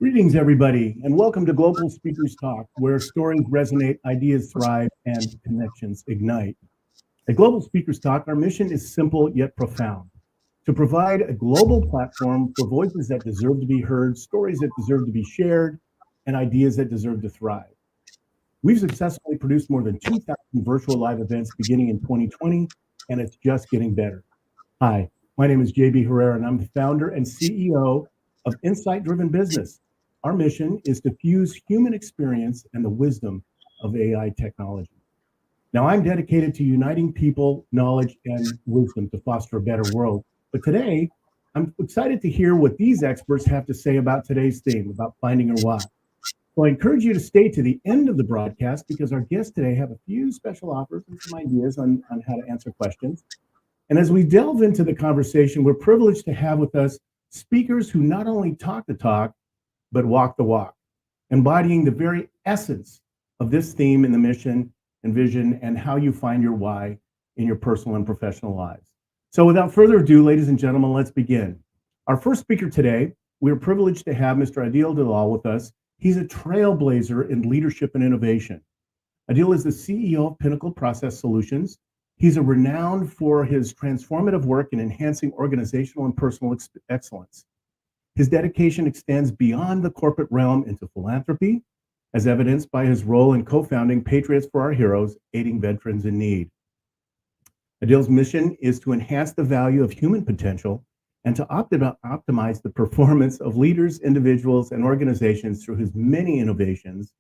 Greetings, everybody, and welcome to Global Speakers Talk, where stories resonate, ideas thrive, and connections ignite. At Global Speakers Talk, our mission is simple yet profound: to provide a global platform for voices that deserve to be heard, stories that deserve to be shared, and ideas that deserve to thrive. We've successfully produced more than 2,000 virtual live events beginning in 2020, and it's just getting better. Hi, my name is JB Herrera, and I'm the founder and CEO of Insight Driven Business. Our mission is to fuse human experience and the wisdom of AI technology. Now, I'm dedicated to uniting people, knowledge, and wisdom to foster a better world. But today, I'm excited to hear what these experts have to say about today's theme, about finding your why. So I encourage you to stay to the end of the broadcast because our guests today have a few special offers and some ideas on how to answer questions. And as we delve into the conversation, we're privileged to have with us speakers who not only talk the talk, but walk the walk, embodying the very essence of this theme in the mission and vision and how you find your why in your personal and professional lives. So without further ado, ladies and gentlemen, let's begin. Our first speaker today, we're privileged to have Mr. Adil Dalal with us. He's a trailblazer in leadership and innovation. Adil is the CEO of Pinnacle Process Solutions. He's renowned for his transformative work in enhancing organizational and personal excellence. His dedication extends beyond the corporate realm into philanthropy, as evidenced by his role in co-founding Patriots for Our Heroes, aiding veterans in need. Adil's mission is to enhance the value of human potential and to optimize the performance of leaders, individuals, and organizations through his many innovations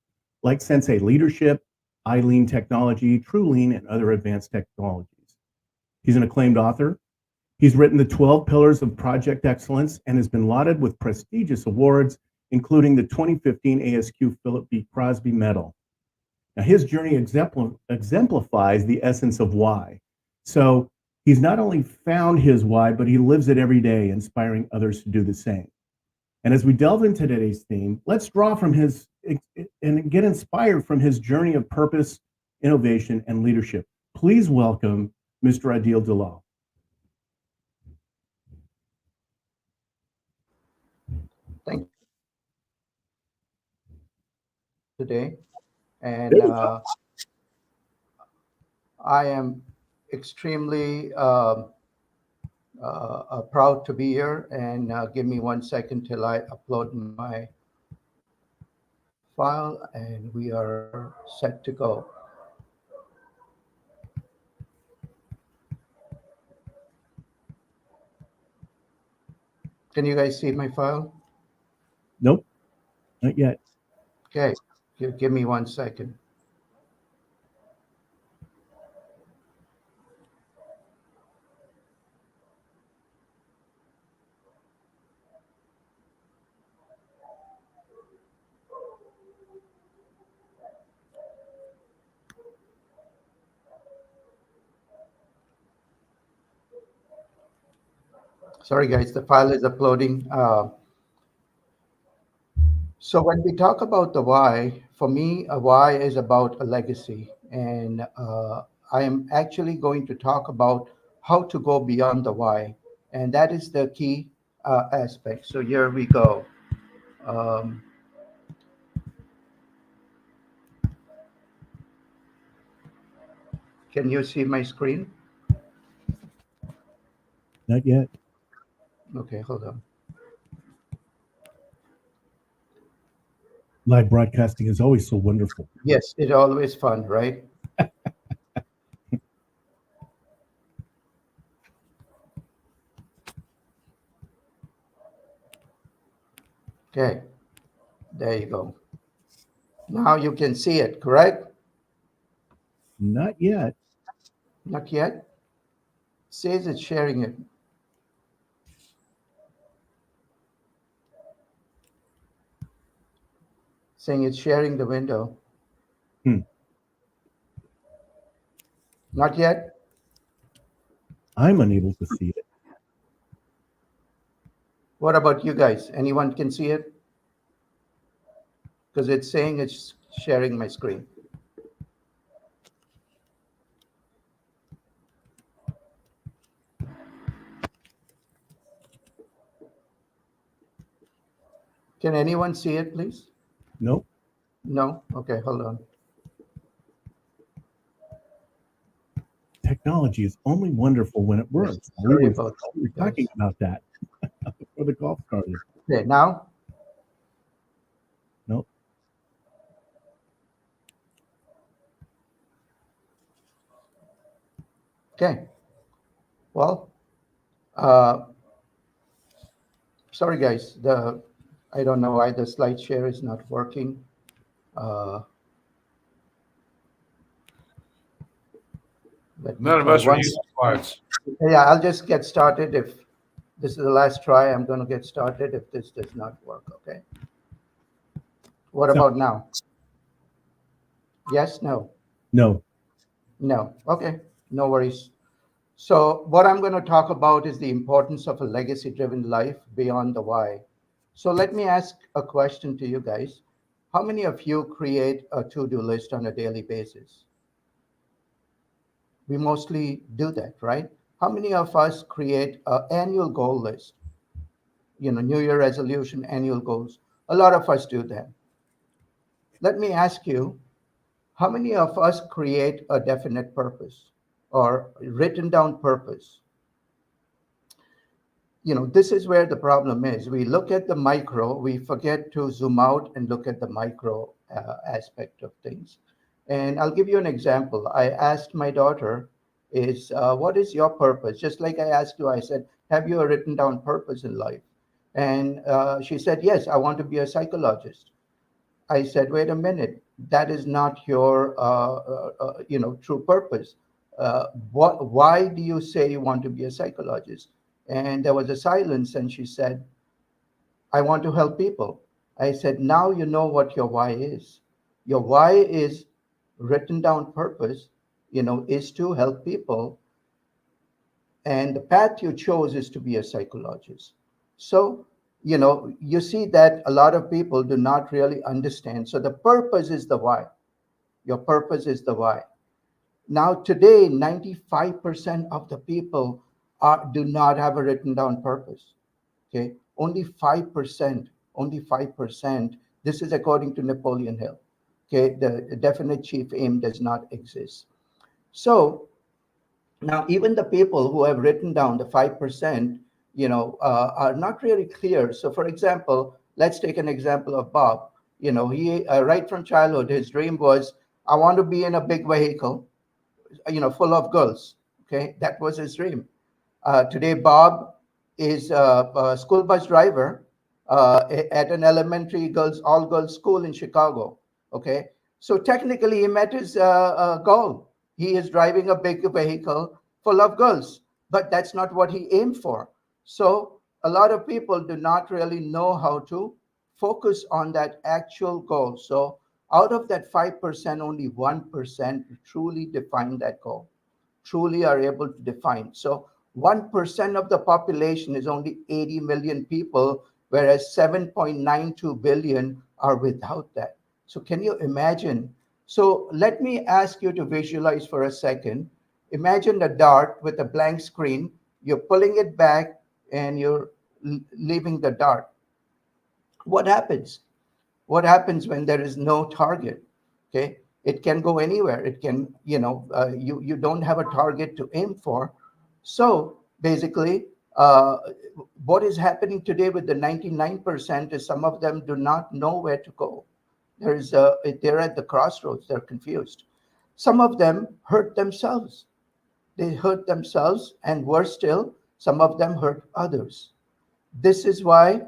like Sensei Leadership, iLean technology, TrueLean, and other advanced technologies. He's an acclaimed author. He's written the 12 Pillars of Project Excellence and has been lauded with prestigious awards, including the 2015 ASQ Philip B. Crosby Medal. Now, his journey exemplifies the essence of why. So he's not only found his why, but he lives it every day, inspiring others to do the same. And as we delve into today's theme, let's draw from his and get inspired from his journey of purpose, innovation, and leadership. Please welcome Mr. Adil Dalal. Thank you today, and I am extremely proud to be here. And give me 1 second till I upload my file, and we are set to go. Can you guys see my file? Nope, not yet. Okay, give me 1 second. Sorry, guys, the file is uploading. So when we talk about the why, for me, a why is about a legacy. And I am actually going to talk about how to go beyond the why. And that is the key aspect. So here we go. Um, can you see my screen? Not yet. Okay, hold on. Live broadcasting is always so wonderful. Yes, it's always fun, right? Okay, there you go. Now you can see it, correct? Not yet. Not yet. Says it's sharing it. Saying it's sharing the window. Not yet. I'm unable to see it. What about you guys? Anyone can see it? Because it's saying it's sharing my screen. Can anyone see it, please? Nope. No? Okay, hold on. Technology is only wonderful when it Yes, works. sorry about that, We were guys. talking about that before the call started. Okay, now? Nope. Okay. Well, uh, sorry, guys. I don't know why the slide share is not working. Uh, Let me None of try us are one. using slides. Yeah, I'll just get started. If this is the last try, I'm going to get started if this does not work. Okay. What So, about now? Yes, no, no. no. Okay, no worries. So, what I'm going to talk about is the importance of a legacy driven life beyond the why. So, let me ask a question to you guys. How many of you create a to do list on a daily basis? We mostly do that, right? How many of us create an annual goal list? New Year resolution, annual goals. A lot of us do that. Let me ask you, how many of us create a definite purpose or written down purpose? This is where the problem is. We look at the micro, we forget to zoom out and look at the micro aspect of things. And I'll give you an example. I asked my daughter, what is your purpose? Just like I asked you, I said, have you a written down purpose in life? And she said, yes, I want to be a psychologist. I said, wait a minute, that is not your, true purpose. Why do you say you want to be a psychologist? And there was a silence, and she said, I want to help people. I said, now you know what your why is. Your why is written down purpose, is to help people. And the path you chose is to be a psychologist. So, you see that a lot of people do not really understand. So the purpose is the why. Your purpose is the why. Now, today, 95% of the people do not have a written down purpose. Okay, only 5%, only 5%. This is according to Napoleon Hill. Okay, the definite chief aim does not exist. So now, even the people who have written down the 5%, are not really clear. So, for example, let's take an example of Bob. He right from childhood, his dream was, I want to be in a big vehicle, full of girls. Okay, that was his dream. Today, Bob is a school bus driver at an elementary all girls school in Chicago. Okay, so technically, he met his goal. He is driving a big vehicle full of girls, but that's not what he aimed for. So, a lot of people do not really know how to focus on that actual goal. So, out of that 5%, only 1% truly define that goal, truly are able to define. So 1% of the population is only 80 million people, whereas 7.92 billion are without that. So can you imagine? So let me ask you to visualize for a second. Imagine a dart with a blank screen. You're pulling it back and you're leaving the dart. What happens? What happens when there is no target? Okay, it can go anywhere. It can, you don't have a target to aim for. So basically, what is happening today with the 99% is some of them do not know where to go. They're at the crossroads. They're confused. Some of them hurt themselves. They hurt themselves, and worse still, some of them hurt others. This is why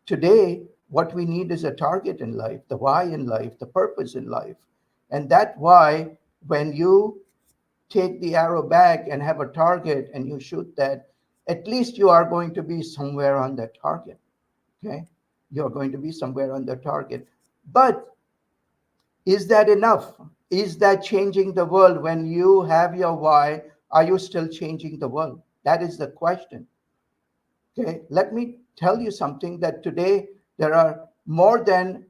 today, what we need is a target in life, the why in life, the purpose in life. And that why, when you take the arrow back and have a target and you shoot that, at least you are going to be somewhere on that target. Okay? You're going to be somewhere on the target. But is that enough? Is that changing the world? When you have your why, are you still changing the world? That is the question. Okay, let me tell you something that today there are more than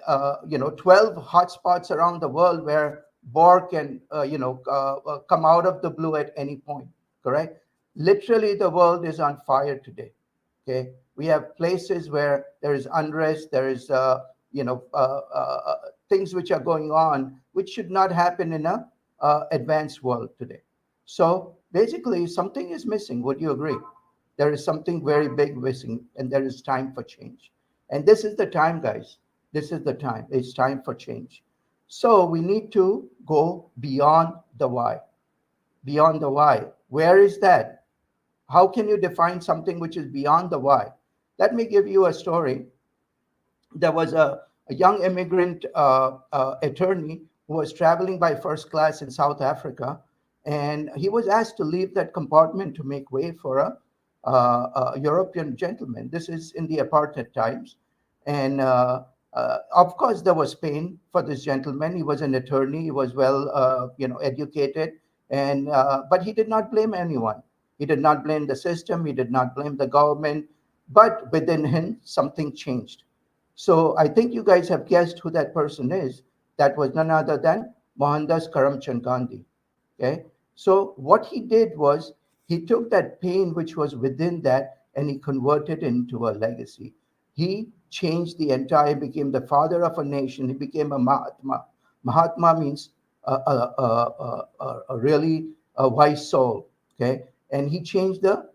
12 hotspots around the world where war can come out of the blue at any point. Correct? Literally, the world is on fire today. Okay, we have places where there is unrest, there is you know things which are going on which should not happen in a advanced world today. So basically, something is missing. Would you agree? There is something very big missing, and there is time for change. And this is the time, guys. This is the time. It's time for change. So we need to go beyond the why. Beyond the why. Where is that? How can you define something which is beyond the why? Let me give you a story. There was a young immigrant attorney who was traveling by first class in South Africa, and he was asked to leave that compartment to make way for a European gentleman. This is in the apartheid times, and of course there was pain for this gentleman. He was an attorney. He was well, educated, and but he did not blame anyone. He did not blame the system. He did not blame the government. But within him, something changed. So I think you guys have guessed who that person is. That was none other than Mohandas Karamchand Gandhi. Okay. So what he did was he took that pain which was within that and he converted it into a legacy. He changed the entire, became the father of a nation. He became a Mahatma. Mahatma means a really wise soul. Okay. And he changed the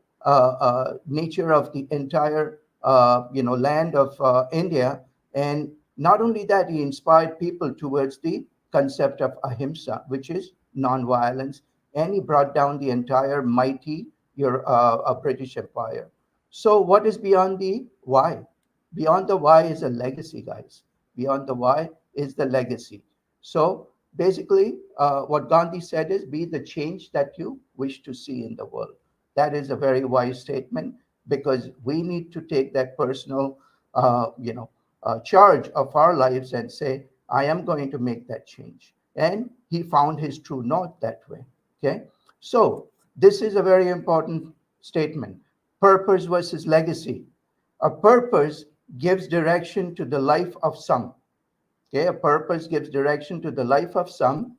nature of the entire land of India. And not only that, he inspired people towards the concept of ahimsa, which is non-violence, and he brought down the entire mighty British Empire. So, what is beyond the why? Beyond the why is a legacy, guys. Beyond the why is the legacy. So, basically, what Gandhi said is be the change that you wish to see in the world. That is a very wise statement because we need to take that personal, charge of our lives and say, I am going to make that change. And he found his true north that way. Okay. So this is a very important statement. Purpose versus legacy. A purpose gives direction to the life of some. Okay. A purpose gives direction to the life of some.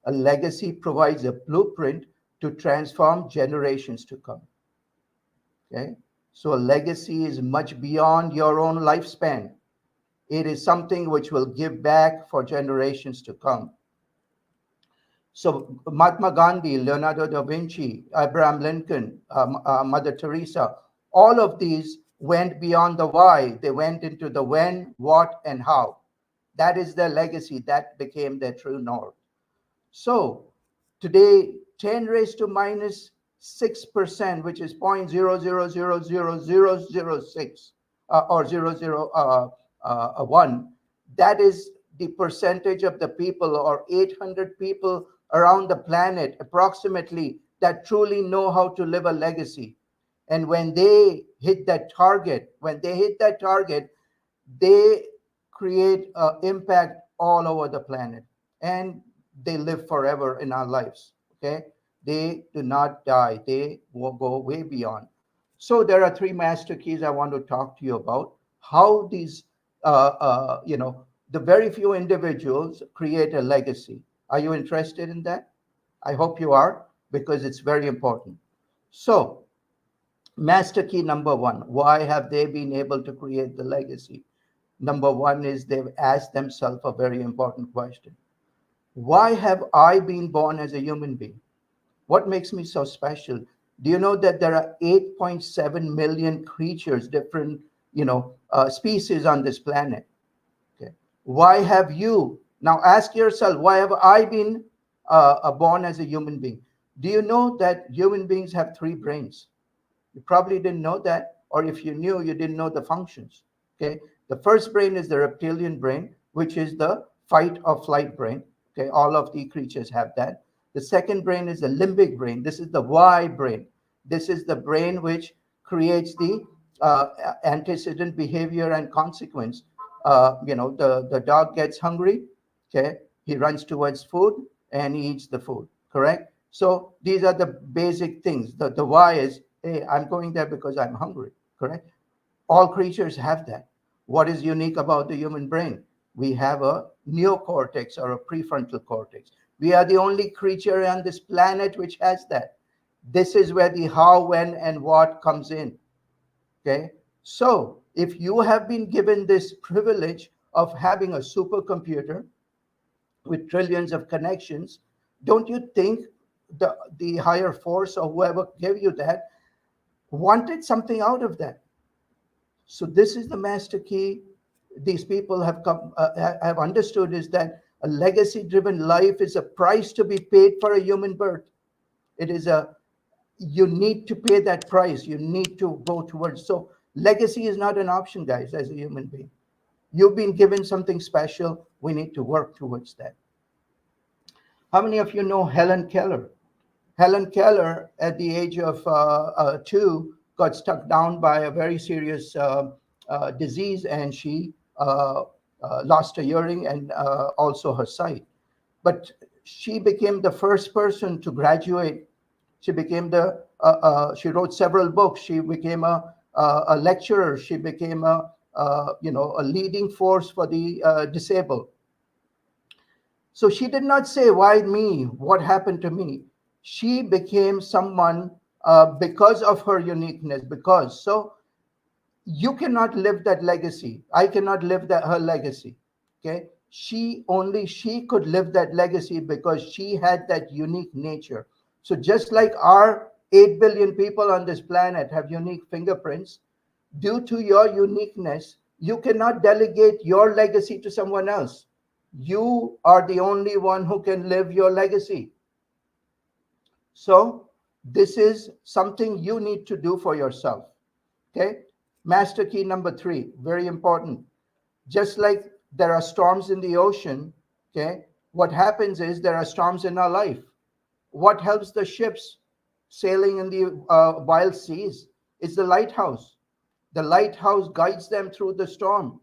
A legacy provides a blueprint to transform generations to come. Okay. So a legacy is much beyond your own lifespan. It is something which will give back for generations to come. So Mahatma Gandhi, Leonardo da Vinci, Abraham Lincoln, Mother Teresa, all of these went beyond the why. They went into the when, what, and how. That is their legacy. That became their true north. So today, 10 raised to minus 6%, which is 0.000006 or 0.001, that is the percentage of the people or 800 people around the planet approximately that truly know how to live a legacy. And when they hit that target, they create impact all over the planet. And they live forever in our lives. Okay, they do not die. They will go way beyond. So there are three master keys I want to talk to you about. How these, the very few individuals create a legacy. Are you interested in that? I hope you are because it's very important. So, master key number one. Why have they been able to create the legacy? Number one is they've asked themselves a very important question. Why have I been born as a human being? What makes me so special? Do you know that there are 8.7 million creatures, different, species on this planet? Okay. Why have you? Now ask yourself, why have I been born as a human being? Do you know that human beings have three brains? You probably didn't know that, or if you knew, you didn't know the functions. Okay. The first brain is the reptilian brain, which is the fight or flight brain. Okay, all of the creatures have that. The second brain is the limbic brain. This is the why brain. This is the brain which creates the antecedent behavior and consequence. The dog gets hungry. Okay, he runs towards food and he eats the food. Correct. So these are the basic things. The why is, hey, I'm going there because I'm hungry. Correct. All creatures have that. What is unique about the human brain? We have a neocortex or a prefrontal cortex. We are the only creature on this planet which has that. This is where the how, when, and what comes in. Okay. So if you have been given this privilege of having a supercomputer with trillions of connections, don't you think the higher force or whoever gave you that wanted something out of that? So this is the master key these people have understood, is that a legacy driven life is a price to be paid for a human birth. It is a, you need to pay that price, you need to go towards. So legacy is not an option, guys. As a human being, you've been given something special, we need to work towards that. How many of you know Helen Keller? Helen Keller, at the age of 2, got struck down by a very serious disease, and she lost her hearing and also her sight. But she became the first person to graduate. She became she wrote several books. She became a lecturer. She became a leading force for the disabled. So she did not say, why me? What happened to me? She became someone because of her uniqueness. Because so you cannot live that legacy. I cannot live her legacy. Okay. She could live that legacy because she had that unique nature. So just like our 8 billion people on this planet have unique fingerprints, due to your uniqueness, you cannot delegate your legacy to someone else. You are the only one who can live your legacy. So this is something you need to do for yourself. Okay. Master key number 3, very important. Just like there are storms in the ocean, okay, what happens is there are storms in our life. What helps the ships sailing in the wild seas? It's the lighthouse. The lighthouse guides them through the storm.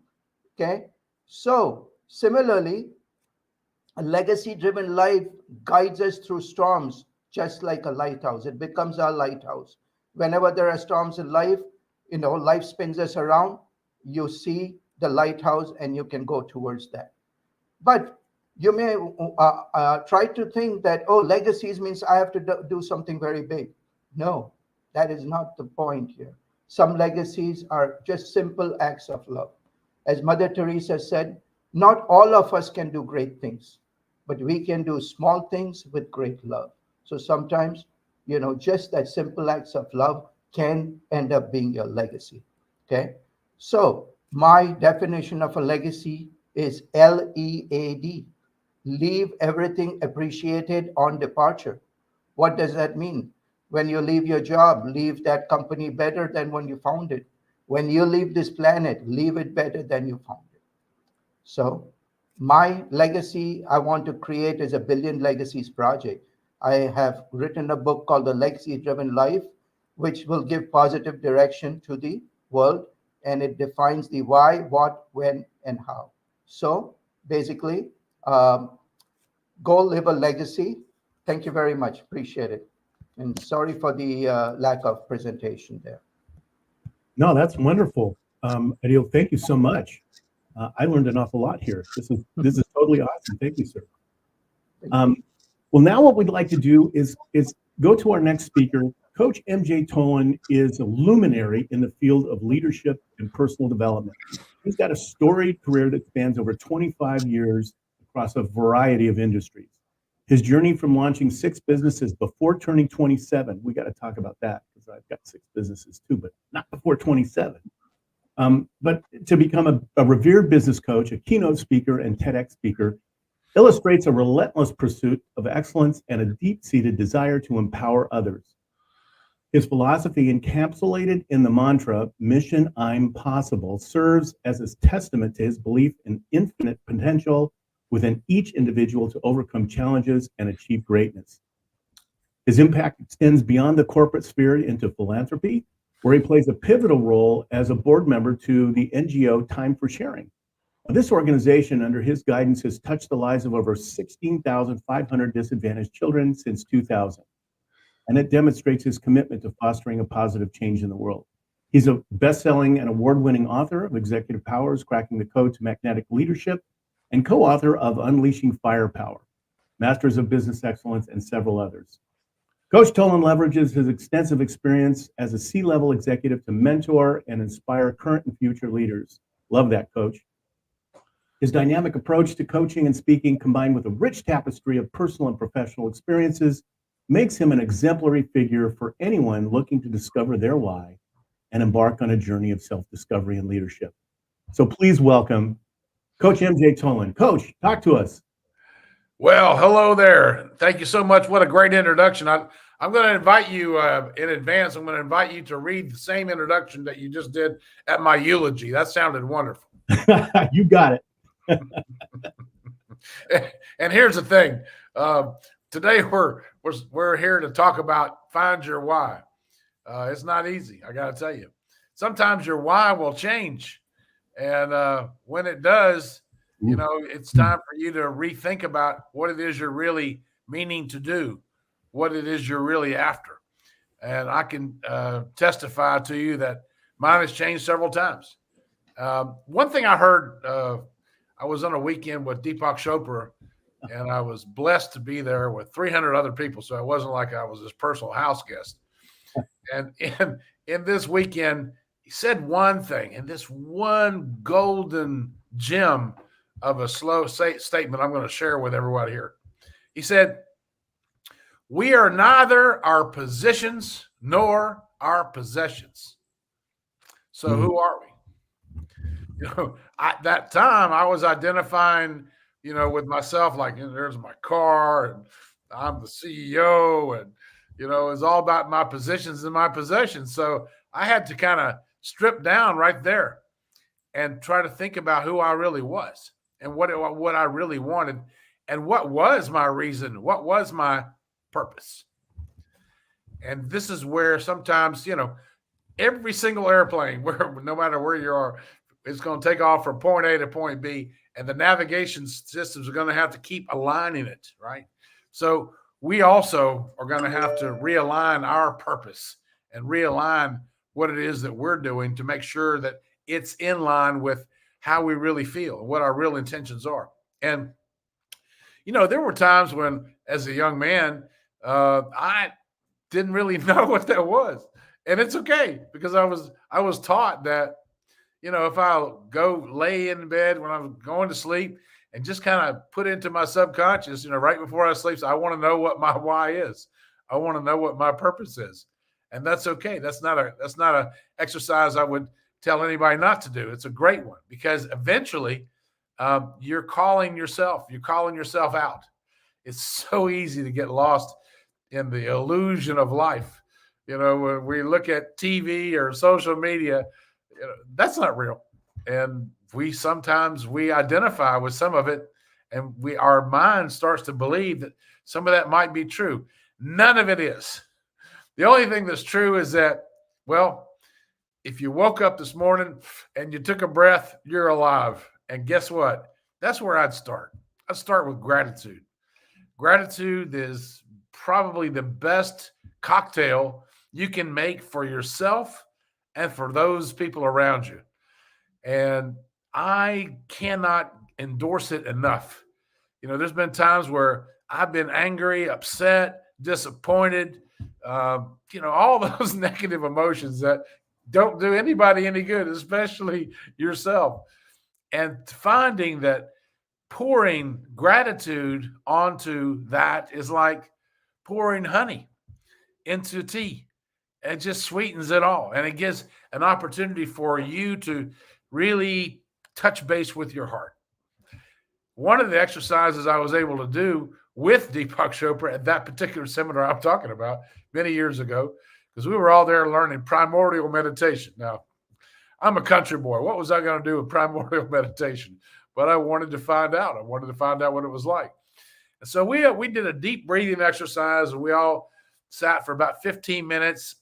Okay. So similarly, a legacy driven life guides us through storms, just like a lighthouse. It becomes our lighthouse. Whenever there are storms in life, life spins us around. You see the lighthouse and you can go towards that. But you may try to think that, oh, legacies means I have to do something very big. No, that is not the point here. Some legacies are just simple acts of love. As Mother Teresa said, not all of us can do great things, but we can do small things with great love. So sometimes, just that simple acts of love can end up being your legacy. Okay. So my definition of a legacy is LEAD. Leave everything appreciated on departure. What does that mean? When you leave your job, leave that company better than when you found it. When you leave this planet, leave it better than you found it. So my legacy I want to create is a Billion Legacies project. I have written a book called The Legacy Driven Life, which will give positive direction to the world, and it defines the why, what, when, and how. So basically, go live a legacy. Thank you very much. Appreciate it. And sorry for the lack of presentation there. No, that's wonderful. Adil, thank you so much. I learned an awful lot here. This is totally awesome. Thank you, sir. Well, now what we'd like to do is go to our next speaker. Coach MJ Tolan is a luminary in the field of leadership and personal development. He's got a storied career that spans over 25 years across a variety of industries. His journey from launching 6 businesses before turning 27, we got to talk about that because I've got 6 businesses too, but not before 27. But to become a revered business coach, a keynote speaker, and TEDx speaker, illustrates a relentless pursuit of excellence and a deep-seated desire to empower others. His philosophy, encapsulated in the mantra, Mission I'm Possible, serves as a testament to his belief in infinite potential within each individual to overcome challenges and achieve greatness. His impact extends beyond the corporate sphere into philanthropy, where he plays a pivotal role as a board member to the NGO Time for Sharing. This organization, under his guidance, has touched the lives of over 16,500 disadvantaged children since 2000. And it demonstrates his commitment to fostering a positive change in the world. He's a best-selling and award-winning author of Executive Powers, Cracking the Code to Magnetic Leadership, and co-author of Unleashing Firepower, Masters of Business Excellence, and several others. Coach Tolan leverages his extensive experience as a C-level executive to mentor and inspire current and future leaders. Love that, Coach. His dynamic approach to coaching and speaking, combined with a rich tapestry of personal and professional experiences, makes him an exemplary figure for anyone looking to discover their why and embark on a journey of self-discovery and leadership. So please welcome Coach MJ Tolan. Coach, talk to us. Well, hello there. Thank you so much. What a great introduction. I'm going to invite you in advance. I'm going to invite you to read the same introduction that you just did at my eulogy. That sounded wonderful. You got it. And here's the thing. Today we're here to talk about find your why. It's not easy, I got to tell you. Sometimes your why will change. And when it does, you know, it's time for you to rethink about what it is you're really meaning to do, what it is you're really after. And I can testify to you that mine has changed several times. One thing I heard, I was on a weekend with Deepak Chopra, and I was blessed to be there with 300 other people. So it wasn't like I was his personal house guest. And in this weekend, he said one thing, and this one golden gem of a slow statement I'm going to share with everybody here. He said, "We are neither our positions nor our possessions. So who are we?" You know, at that time I was identifying, you know, with myself, like, you know, there's my car and I'm the CEO, and, you know, it's all about my positions and my possessions. So I had to kind of strip down right there and try to think about who I really was and what I really wanted and what was my reason, what was my purpose. And this is where sometimes, you know, every single airplane, where no matter where you are, it's going to take off from point A to point B, and the navigation systems are going to have to keep aligning it, right? So we also are going to have to realign our purpose and realign what it is that we're doing to make sure that it's in line with how we really feel and what our real intentions are. And, you know, there were times when, as a young man, I didn't really know what that was. And it's okay, because I was taught that, you know, if I'll go lay in bed when I'm going to sleep and just kind of put into my subconscious, you know, right before I sleep, so I want to know what my why is. I want to know what my purpose is. And that's okay. That's not a exercise I would tell anybody not to do. It's a great one, because eventually you're calling yourself out. It's so easy to get lost in the illusion of life. You know, when we look at TV or social media, you know, that's not real. And we sometimes identify with some of it, and our mind starts to believe that some of that might be true. None of it is. The only thing that's true is that, well, if you woke up this morning and you took a breath, you're alive. And guess what? That's where I'd start. I'd start with gratitude. Gratitude is probably the best cocktail you can make for yourself and for those people around you. And I cannot endorse it enough. You know, there's been times where I've been angry, upset, disappointed, you know, all those negative emotions that don't do anybody any good, especially yourself. And finding that pouring gratitude onto that is like pouring honey into tea. It just sweetens it all. And it gives an opportunity for you to really touch base with your heart. One of the exercises I was able to do with Deepak Chopra at that particular seminar I'm talking about many years ago, because we were all there learning primordial meditation. Now, I'm a country boy. What was I going to do with primordial meditation? But I wanted to find out. I wanted to find out what it was like. And so we did a deep breathing exercise, and we all sat for about 15 minutes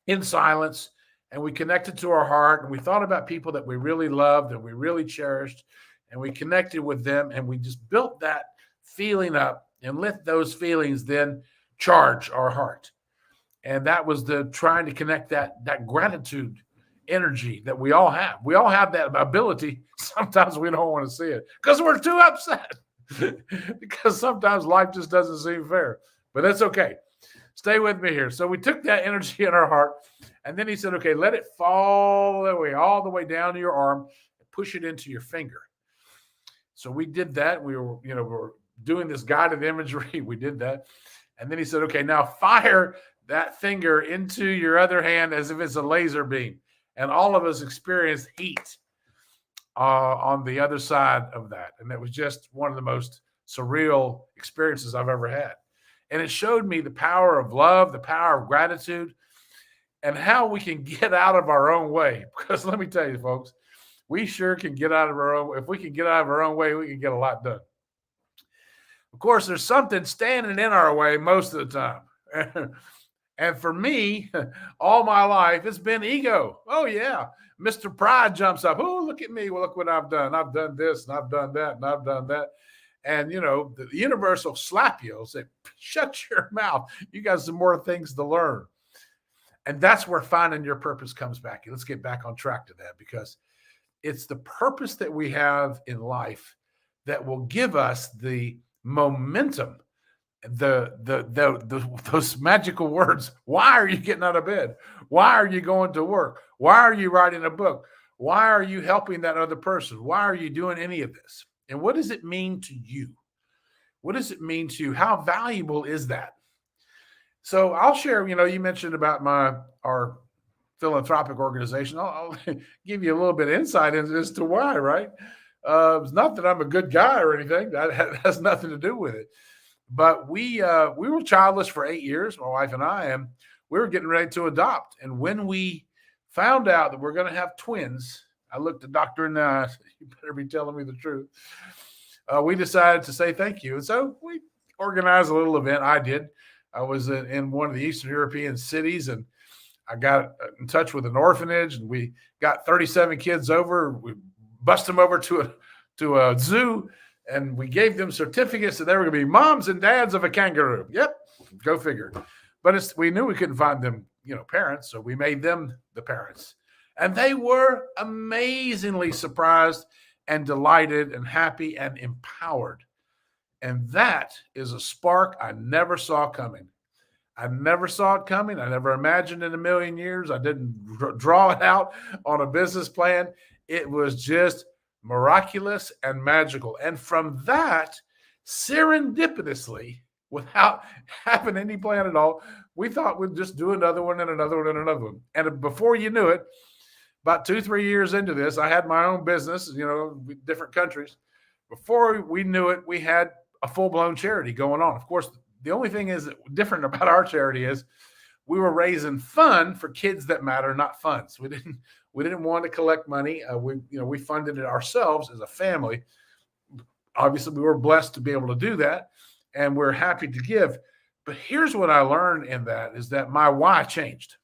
in silence, and we connected to our heart, and we thought about people that we really loved and we really cherished, and we connected with them, and we just built that feeling up and let those feelings then charge our heart. And that was the trying to connect that gratitude energy that we all have. We all have that ability. Sometimes we don't want to see it because we're too upset because sometimes life just doesn't seem fair, but that's okay. Stay with me here. So we took that energy in our heart, and then he said, okay, let it fall all the way down to your arm and push it into your finger. So we did that. We were doing this guided imagery. We did that. And then he said, okay, now fire that finger into your other hand as if it's a laser beam. And all of us experienced heat on the other side of that. And it was just one of the most surreal experiences I've ever had. And it showed me the power of love, the power of gratitude, and how we can get out of our own way. Because let me tell you, folks, we sure can get out of our own. If we can get out of our own way, we can get a lot done. Of course, there's something standing in our way most of the time. And for me, all my life, it's been ego. Oh, yeah. Mr. Pride jumps up. Oh, look at me. Well, look what I've done. I've done this, and I've done that, and I've done that. And, the universe will slap you. It'll say, shut your mouth. You got some more things to learn. And that's where finding your purpose comes back. Let's get back on track to that, because it's the purpose that we have in life that will give us the momentum, those magical words. Why are you getting out of bed? Why are you going to work? Why are you writing a book? Why are you helping that other person? Why are you doing any of this? And what does it mean to you? What does it mean to you? How valuable is that? So I'll share, you mentioned about our philanthropic organization. I'll give you a little bit of insight as to why, right? It's not that I'm a good guy or anything. That has nothing to do with it. But we were childless for 8 years, my wife and I, and we were getting ready to adopt. And when we found out that we're going to have twins, I looked the doctor in the eye. You better be telling me the truth. We decided to say thank you. And so we organized a little event. I did. I was in one of the Eastern European cities, and I got in touch with an orphanage, and we got 37 kids over. We bust them over to a zoo, and we gave them certificates that they were going to be moms and dads of a kangaroo. Yep, go figure. But we knew we couldn't find them, parents, so we made them the parents. And they were amazingly surprised and delighted and happy and empowered. And that is a spark I never saw coming. I never saw it coming. I never imagined in a million years. I didn't draw it out on a business plan. It was just miraculous and magical. And from that, serendipitously, without having any plan at all, we thought we'd just do another one and another one and another one. And before you knew it, about 2-3 years into this, I had my own business, different countries. Before we knew it, we had a full-blown charity going on. Of course, the only thing is different about our charity is we were raising fund for kids that matter, not funds. We didn't want to collect money. We funded it ourselves as a family. Obviously, we were blessed to be able to do that, and we're happy to give. But here's what I learned in that is that my why changed.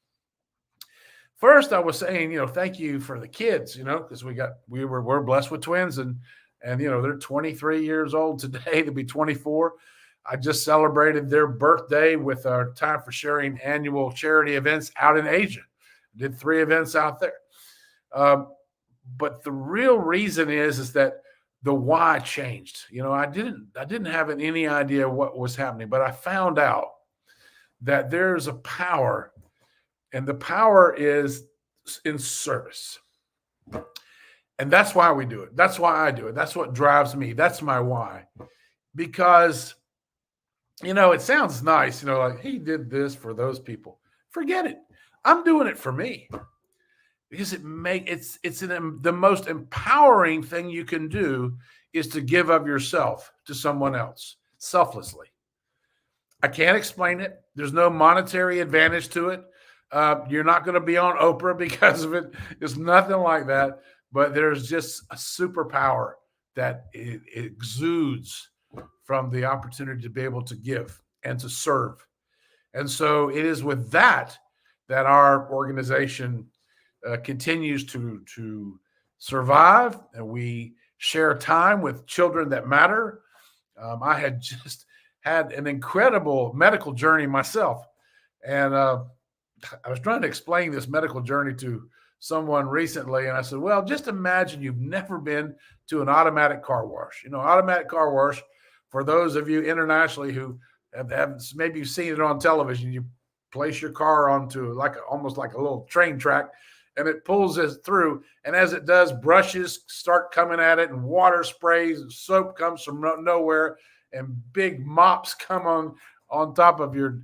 First, I was saying, thank you for the kids, because we're blessed with twins, and they're 23 years old today. They'll be 24. I just celebrated their birthday with our Time for Sharing annual charity events out in Asia. Did 3 events out there. But the real reason is that the why changed. I didn't have any idea what was happening, but I found out that there's a power, and the power is in service. And that's why we do it. That's why I do it. That's what drives me. That's my why. Because, it sounds nice, like he did this for those people. Forget it. I'm doing it for me. Because the most empowering thing you can do is to give of yourself to someone else selflessly. I can't explain it. There's no monetary advantage to it. You're not going to be on Oprah because of it. It's nothing like that. But there's just a superpower that it exudes from the opportunity to be able to give and to serve. And so it is with that our organization continues to survive, and we share time with children that matter. I had just had an incredible medical journey myself, and I was trying to explain this medical journey to someone recently, and I said, well, just imagine you've never been to an automatic car wash. Automatic car wash, for those of you internationally who maybe you've seen it on television. You place your car onto almost like a little train track, and it pulls it through. And as it does, brushes start coming at it, and water sprays, and soap comes from nowhere, and big mops come on top of your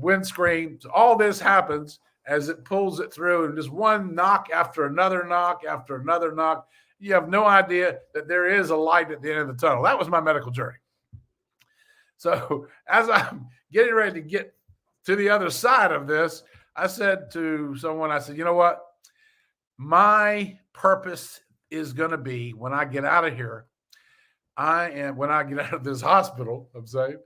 windscreen. So all this happens as it pulls it through, and just one knock after another knock after another knock. You have no idea that there is a light at the end of the tunnel. That was my medical journey. So as I'm getting ready to get to the other side of this, I said to someone, I said, you know what? My purpose is going to be, when I get out of here, when I get out of this hospital, I'm saying,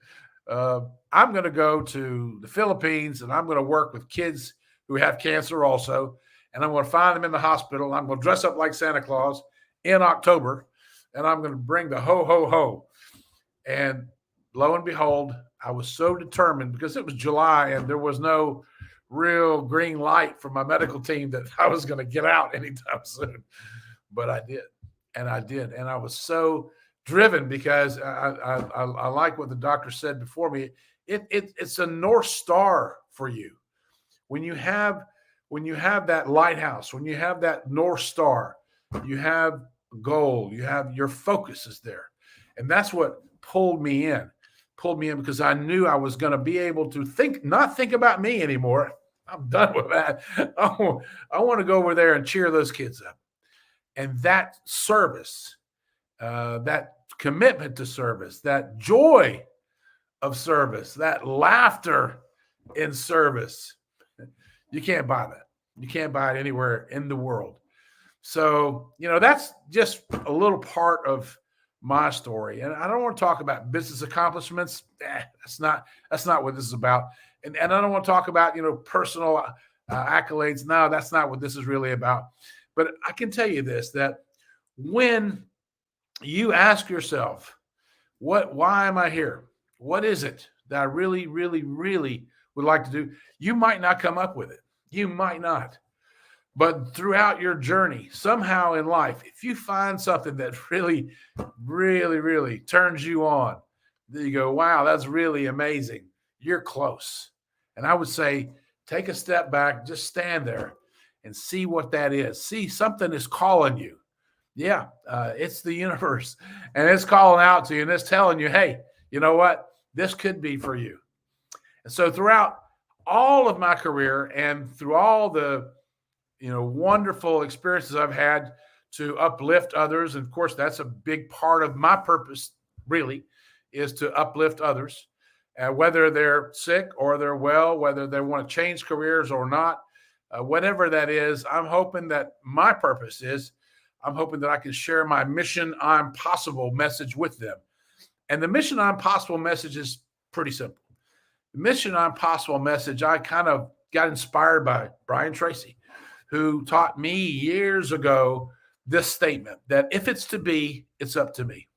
I'm going to go to the Philippines, and I'm going to work with kids who have cancer also. And I'm going to find them in the hospital. I'm going to dress up like Santa Claus in October, and I'm going to bring the ho, ho, ho. And lo and behold, I was so determined, because it was July and there was no real green light from my medical team that I was going to get out anytime soon. But I did. And I was so driven, because I like what the doctor said before me. It's a North Star for you. When you have that lighthouse, when you have that North Star, you have a goal, you have your focus is there. And that's what pulled me in because I knew I was going to be able to not think about me anymore. I'm done with that. I want to go over there and cheer those kids up. And that service, that commitment to service, that joy of service, that laughter in service, you can't buy that. You can't buy it anywhere in the world. So, that's just a little part of my story. And I don't want to talk about business accomplishments. That's not what this is about. And I don't want to talk about, personal accolades. No, that's not what this is really about. But I can tell you this, that when you ask yourself, why am I here? What is it that I really, really, really would like to do? You might not come up with it. You might not. But throughout your journey, somehow in life, if you find something that really, really, really turns you on, then you go, wow, that's really amazing. You're close. And I would say, take a step back, just stand there and see what that is. See, something is calling you. Yeah, it's the universe. And it's calling out to you, and it's telling you, hey, you know what? This could be for you. And so throughout all of my career and through all the wonderful experiences I've had to uplift others. And of course, that's a big part of my purpose, really, is to uplift others, whether they're sick or they're well, whether they want to change careers or not, whatever that is. I'm hoping that my purpose is, I'm hoping that I can share my Mission I'm Possible message with them. And the Mission I'm Possible message is pretty simple. The Mission I'm Possible message, I kind of got inspired by Brian Tracy, who taught me years ago this statement, that if it's to be, it's up to me.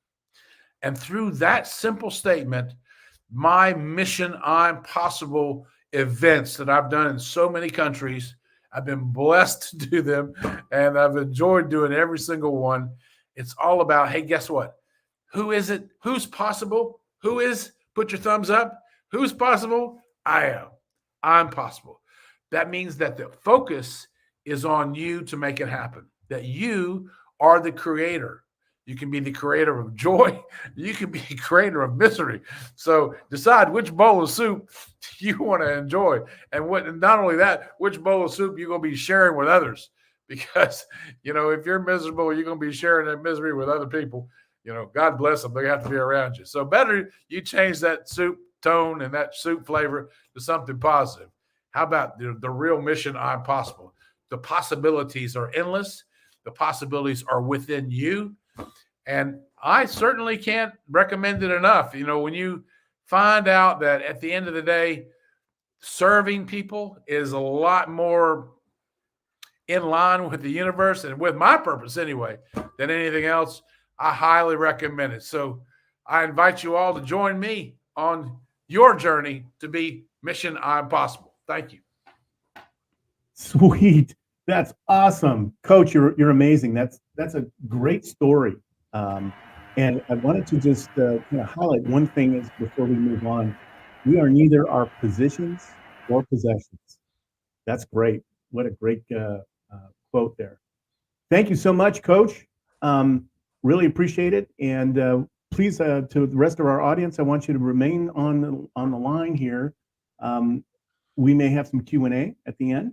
And through that simple statement, my Mission I'm Possible events that I've done in so many countries, I've been blessed to do them, and I've enjoyed doing every single one. It's all about, hey, guess what? Who is it? Who's possible? Who is? Put your thumbs up. Who's possible? I am. I'm possible. That means that the focus is on you to make it happen, that you are the creator. You can be the creator of joy. You can be the creator of misery. So decide which bowl of soup you want to enjoy. And not only that, which bowl of soup you're going to be sharing with others. Because, if you're miserable, you're going to be sharing that misery with other people. God bless them. They have to be around you. So better you change that soup tone and that soup flavor to something positive. How about the real Mission I'm Possible? The possibilities are endless. The possibilities are within you. And I certainly can't recommend it enough. When you find out that at the end of the day, serving people is a lot more in line with the universe and with my purpose anyway than anything else, I highly recommend it. So I invite you all to join me on your journey to be Mission I'm Possible. Thank you. Sweet. That's awesome. Coach, you're amazing. That's a great story. And I wanted to just kind of highlight one thing is before we move on. We are neither our positions or possessions. That's great. What a great quote there. Thank you so much, Coach. Really appreciate it. And please, to the rest of our audience, I want you to remain on the line here. We may have some Q&A at the end,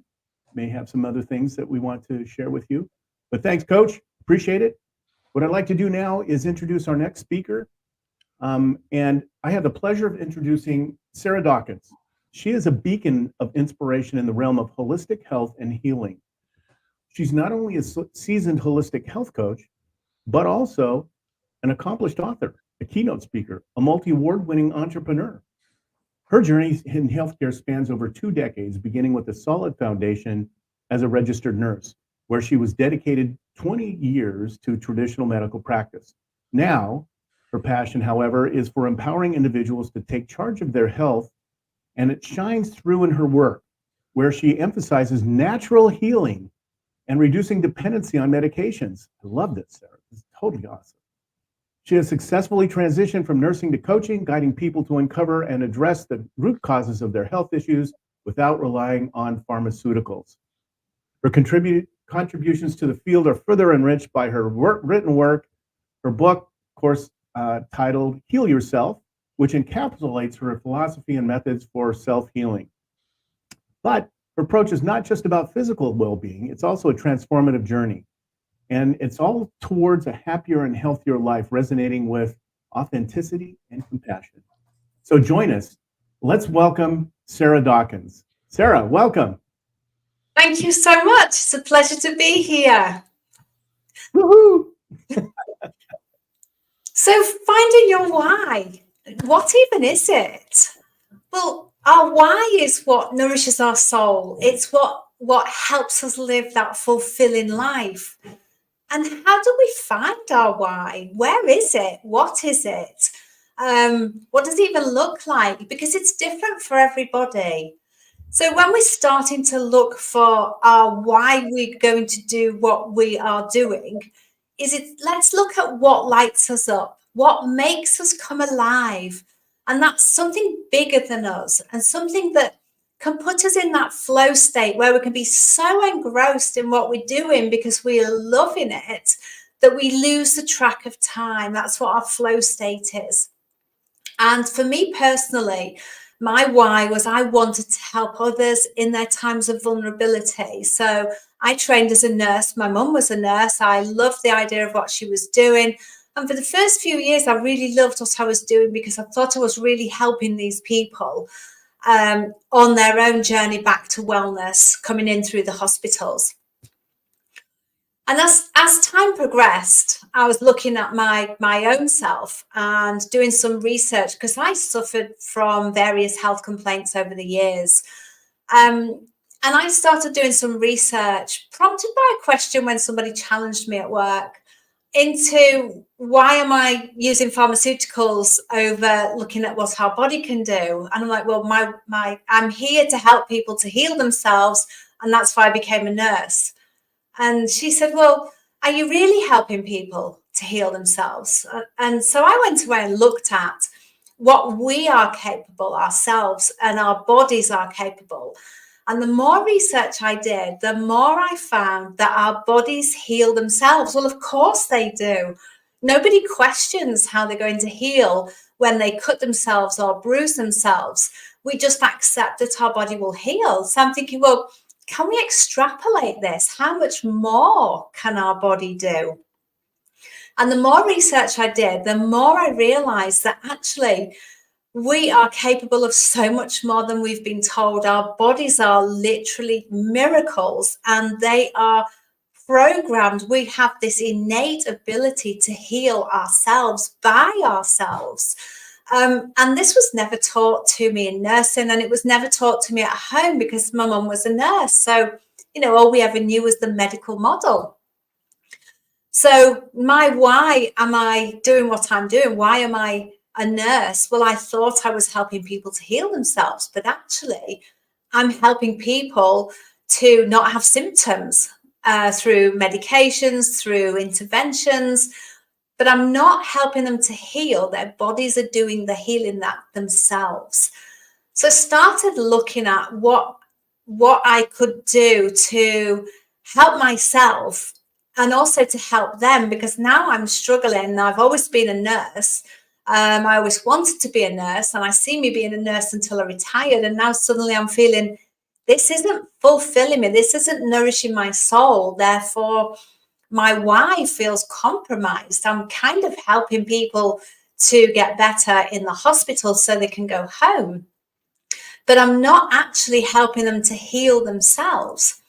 may have some other things that we want to share with you. But thanks, Coach. Appreciate it. What I'd like to do now is introduce our next speaker. And I have the pleasure of introducing Sarah Dawkins. She is a beacon of inspiration in the realm of holistic health and healing. She's not only a seasoned holistic health coach, but also an accomplished author, a keynote speaker, a multi-award-winning entrepreneur. Her journey in healthcare spans over 2 decades, beginning with a solid foundation as a registered nurse, where she was dedicated 20 years to traditional medical practice. Now, her passion, however, is for empowering individuals to take charge of their health, and it shines through in her work, where she emphasizes natural healing and reducing dependency on medications. I love this, Sarah. This is totally awesome. She has successfully transitioned from nursing to coaching, guiding people to uncover and address the root causes of their health issues without relying on pharmaceuticals. Her contributions to the field are further enriched by her written work, her book, of course, titled Heal Yourself, which encapsulates her philosophy and methods for self-healing. But her approach is not just about physical well-being, it's also a transformative journey. And it's all towards a happier and healthier life, resonating with authenticity and compassion. So join us. Let's welcome Sarah Dawkins. Sarah, welcome. Thank you so much. It's a pleasure to be here. Woohoo! So finding your why, what even is it? Well, our why is what nourishes our soul. It's what helps us live that fulfilling life. And how do we find our why? Where is it? What is it? What does it even look like? Because it's different for everybody. So when we're starting to look for our why we're going to do what we are doing, let's look at what lights us up, what makes us come alive. And that's something bigger than us and something that can put us in that flow state where we can be so engrossed in what we're doing because we are loving it that we lose the track of time. That's what our flow state is. And for me personally, my why was I wanted to help others in their times of vulnerability. So I trained as a nurse. My mum was a nurse. I loved the idea of what she was doing. And for the first few years, I really loved what I was doing because I thought I was really helping these people on their own journey back to wellness, coming in through the hospitals. And as time progressed, I was looking at my own self and doing some research because I suffered from various health complaints over the years. And I started doing some research prompted by a question when somebody challenged me at work into why am I using pharmaceuticals over looking at what our body can do? And I'm like, well, I'm here to help people to heal themselves. And that's why I became a nurse. And she said, well, are you really helping people to heal themselves? And so I went away and looked at what we are capable ourselves and our bodies are capable. And the more research I did, the more I found that our bodies heal themselves. Well, of course they do. Nobody questions how they're going to heal when they cut themselves or bruise themselves. We just accept that our body will heal. So I'm thinking, well, can we extrapolate this? How much more can our body do? And the more research I did, the more I realized that actually we are capable of so much more than we've been told. Our bodies are literally miracles and they are programmed. We have this innate ability to heal ourselves by ourselves. And this was never taught to me in nursing, and it was never taught to me at home because my mum was a nurse. So, all we ever knew was the medical model. So my why am I doing what I'm doing? Why am I a nurse? Well, I thought I was helping people to heal themselves, but actually I'm helping people to not have symptoms through medications, through interventions, but I'm not helping them to heal. Their bodies are doing the healing that themselves. So I started looking at what I could do to help myself and also to help them, because now I'm struggling. I've always been a nurse. I always wanted to be a nurse, and I see me being a nurse until I retired. And now suddenly I'm feeling this isn't fulfilling me. This isn't nourishing my soul. Therefore, my why feels compromised. I'm kind of helping people to get better in the hospital so they can go home, but I'm not actually helping them to heal themselves.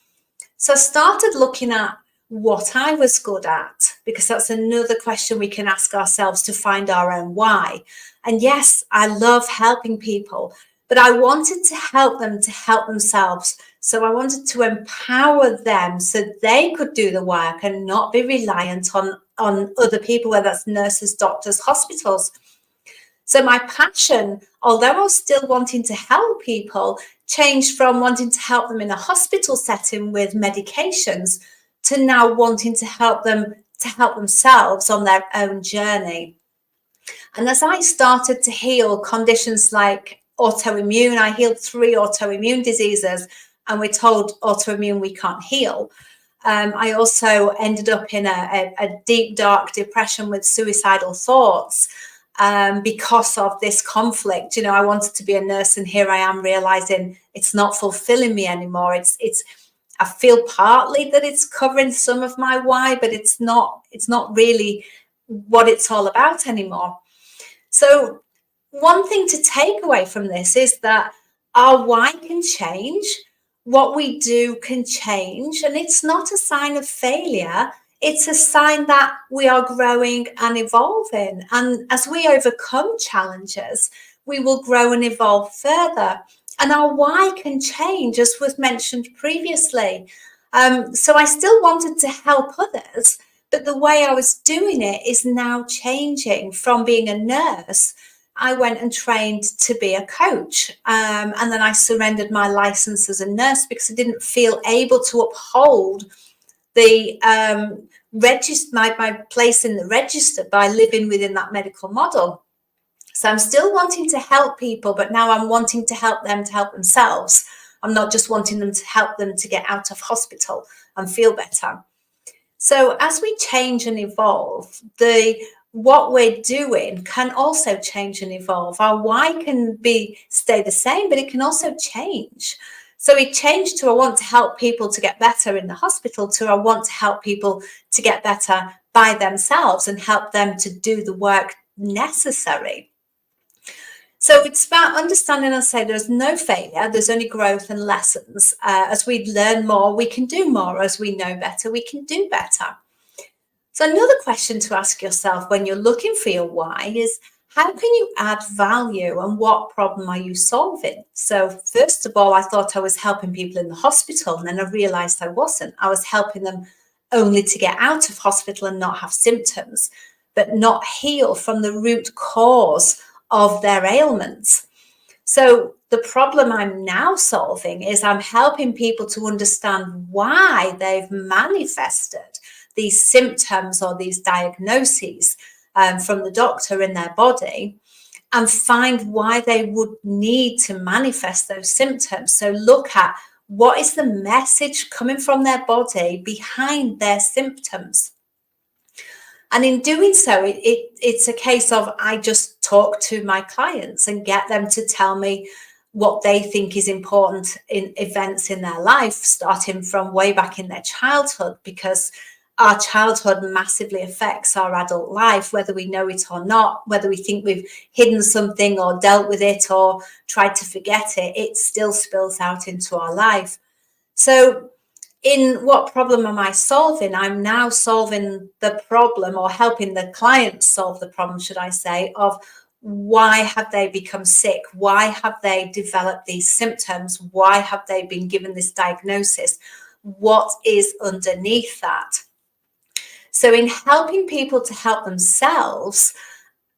So I started looking at what I was good at, because that's another question we can ask ourselves to find our own why. And yes, I love helping people, but I wanted to help them to help themselves. So I wanted to empower them so they could do the work and not be reliant on other people, whether that's nurses, doctors, hospitals. So my passion, although I was still wanting to help people, changed from wanting to help them in a hospital setting with medications to now wanting to help them to help themselves on their own journey. And as I started to heal conditions like autoimmune, I healed 3 autoimmune diseases, and we're told autoimmune we can't heal. I also ended up in a deep, dark depression with suicidal thoughts because of this conflict. You know, I wanted to be a nurse, and here I am realizing it's not fulfilling me anymore. I feel partly that it's covering some of my why, but it's not really what it's all about anymore. So one thing to take away from this is that our why can change, what we do can change, and it's not a sign of failure. It's a sign that we are growing and evolving. And as we overcome challenges, we will grow and evolve further. And our why can change, as was mentioned previously. So I still wanted to help others, but the way I was doing it is now changing. From being a nurse, I went and trained to be a coach. And then I surrendered my license as a nurse because I didn't feel able to uphold the my place in the register by living within that medical model. So I'm still wanting to help people, but now I'm wanting to help them to help themselves. I'm not just wanting them to help them to get out of hospital and feel better. So as we change and evolve, what we're doing can also change and evolve. Our why can stay the same, but it can also change. So it changed to I want to help people to get better in the hospital to I want to help people to get better by themselves and help them to do the work necessary. So it's about understanding and say there's no failure, there's only growth and lessons. As we learn more, we can do more. As we know better, we can do better. So another question to ask yourself when you're looking for your why is, how can you add value and what problem are you solving? So first of all, I thought I was helping people in the hospital, and then I realized I wasn't. I was helping them only to get out of hospital and not have symptoms, but not heal from the root cause of their ailments. So the problem I'm now solving is I'm helping people to understand why they've manifested these symptoms or these diagnoses from the doctor in their body, and find why they would need to manifest those symptoms. So look at what is the message coming from their body behind their symptoms. And in doing so, it's a case of I just talk to my clients and get them to tell me what they think is important in events in their life, starting from way back in their childhood, because our childhood massively affects our adult life, whether we know it or not, whether we think we've hidden something or dealt with it or tried to forget it, it still spills out into our life. So in what problem am I solving? I'm now solving the problem, or helping the client solve the problem, should I say, of why have they become sick? Why have they developed these symptoms? Why have they been given this diagnosis? What is underneath that? So in helping people to help themselves,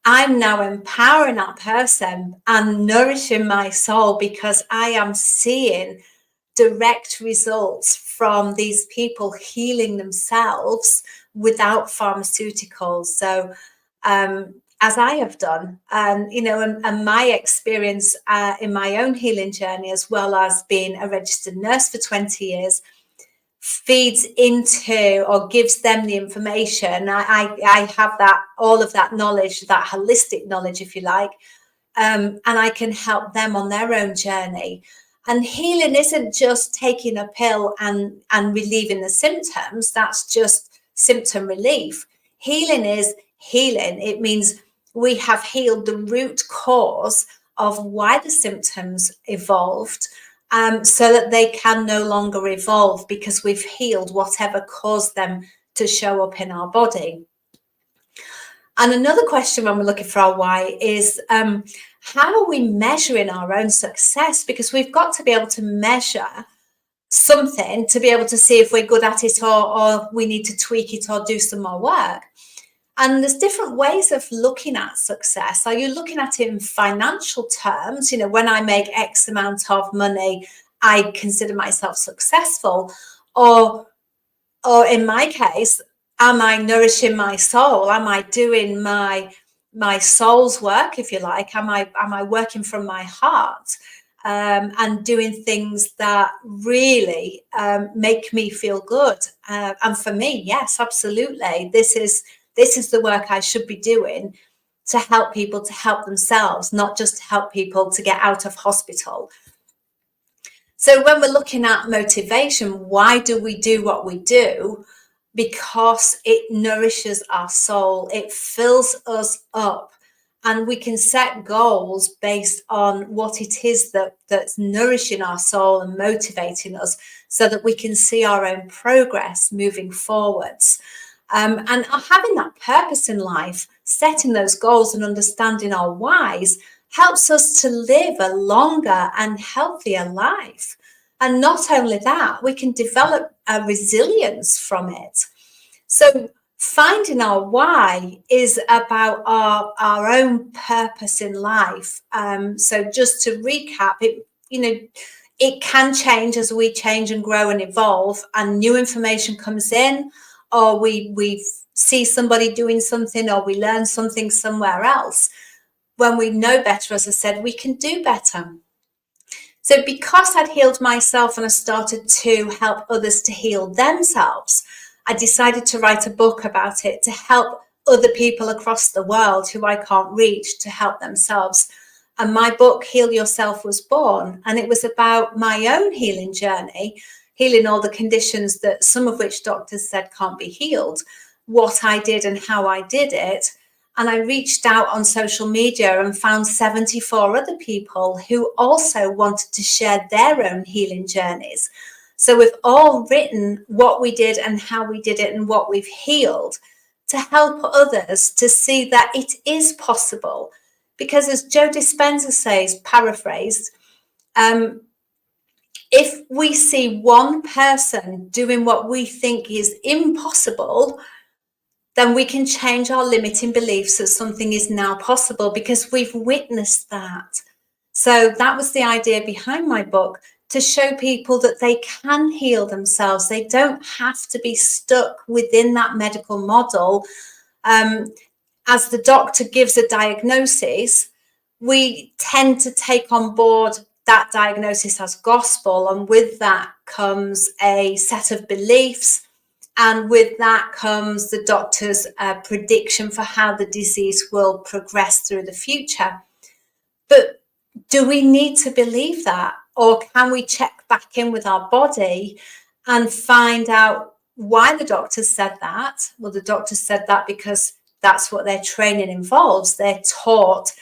I'm now empowering that person and nourishing my soul, because I am seeing direct results from these people healing themselves without pharmaceuticals. So as I have done, and my experience in my own healing journey, as well as being a registered nurse for 20 years, feeds into or gives them the information. I have all of that knowledge, that holistic knowledge, if you like, and I can help them on their own journey. And healing isn't just taking a pill and relieving the symptoms. That's just symptom relief. Healing is healing. It means we have healed the root cause of why the symptoms evolved, so that they can no longer evolve, because we've healed whatever caused them to show up in our body. And another question when we're looking for our why is, how are we measuring our own success? Because we've got to be able to measure something to be able to see if we're good at it, or we need to tweak it or do some more work. And there's different ways of looking at success. Are you looking at it in financial terms? When I make X amount of money, I consider myself successful. Or in my case, am I nourishing my soul? Am I doing my soul's work, if you like? Am I working from my heart, and doing things that really make me feel good? And for me, yes, absolutely. This is the work I should be doing to help people to help themselves, not just to help people to get out of hospital. So when we're looking at motivation, why do we do what we do? Because it nourishes our soul, it fills us up, and we can set goals based on what it is that's nourishing our soul and motivating us, so that we can see our own progress moving forwards. And having that purpose in life, setting those goals and understanding our whys, helps us to live a longer and healthier life. And not only that, we can develop a resilience from it. So finding our why is about our own purpose in life. So just to recap, it can change as we change and grow and evolve, and new information comes in, or we see somebody doing something, or we learn something somewhere else. When we know better, as I said, we can do better. So because I'd healed myself and I started to help others to heal themselves, I decided to write a book about it to help other people across the world who I can't reach to help themselves. And my book, Heal Yourself, was born. And it was about my own healing journey, healing all the conditions that some of which doctors said can't be healed, what I did and how I did it. And I reached out on social media and found 74 other people who also wanted to share their own healing journeys. So we've all written what we did and how we did it and what we've healed, to help others to see that it is possible. Because as Joe Dispenza says, paraphrased, if we see one person doing what we think is impossible, then we can change our limiting beliefs that something is now possible, because we've witnessed that. So that was the idea behind my book, to show people that they can heal themselves. They don't have to be stuck within that medical model. As the doctor gives a diagnosis, we tend to take on board that diagnosis as gospel, and with that comes a set of beliefs, and with that comes the doctor's prediction for how the disease will progress through the future. But do we need to believe that? Or can we check back in with our body and find out why the doctor said that? Well, the doctor said that because that's what their training involves. They're taught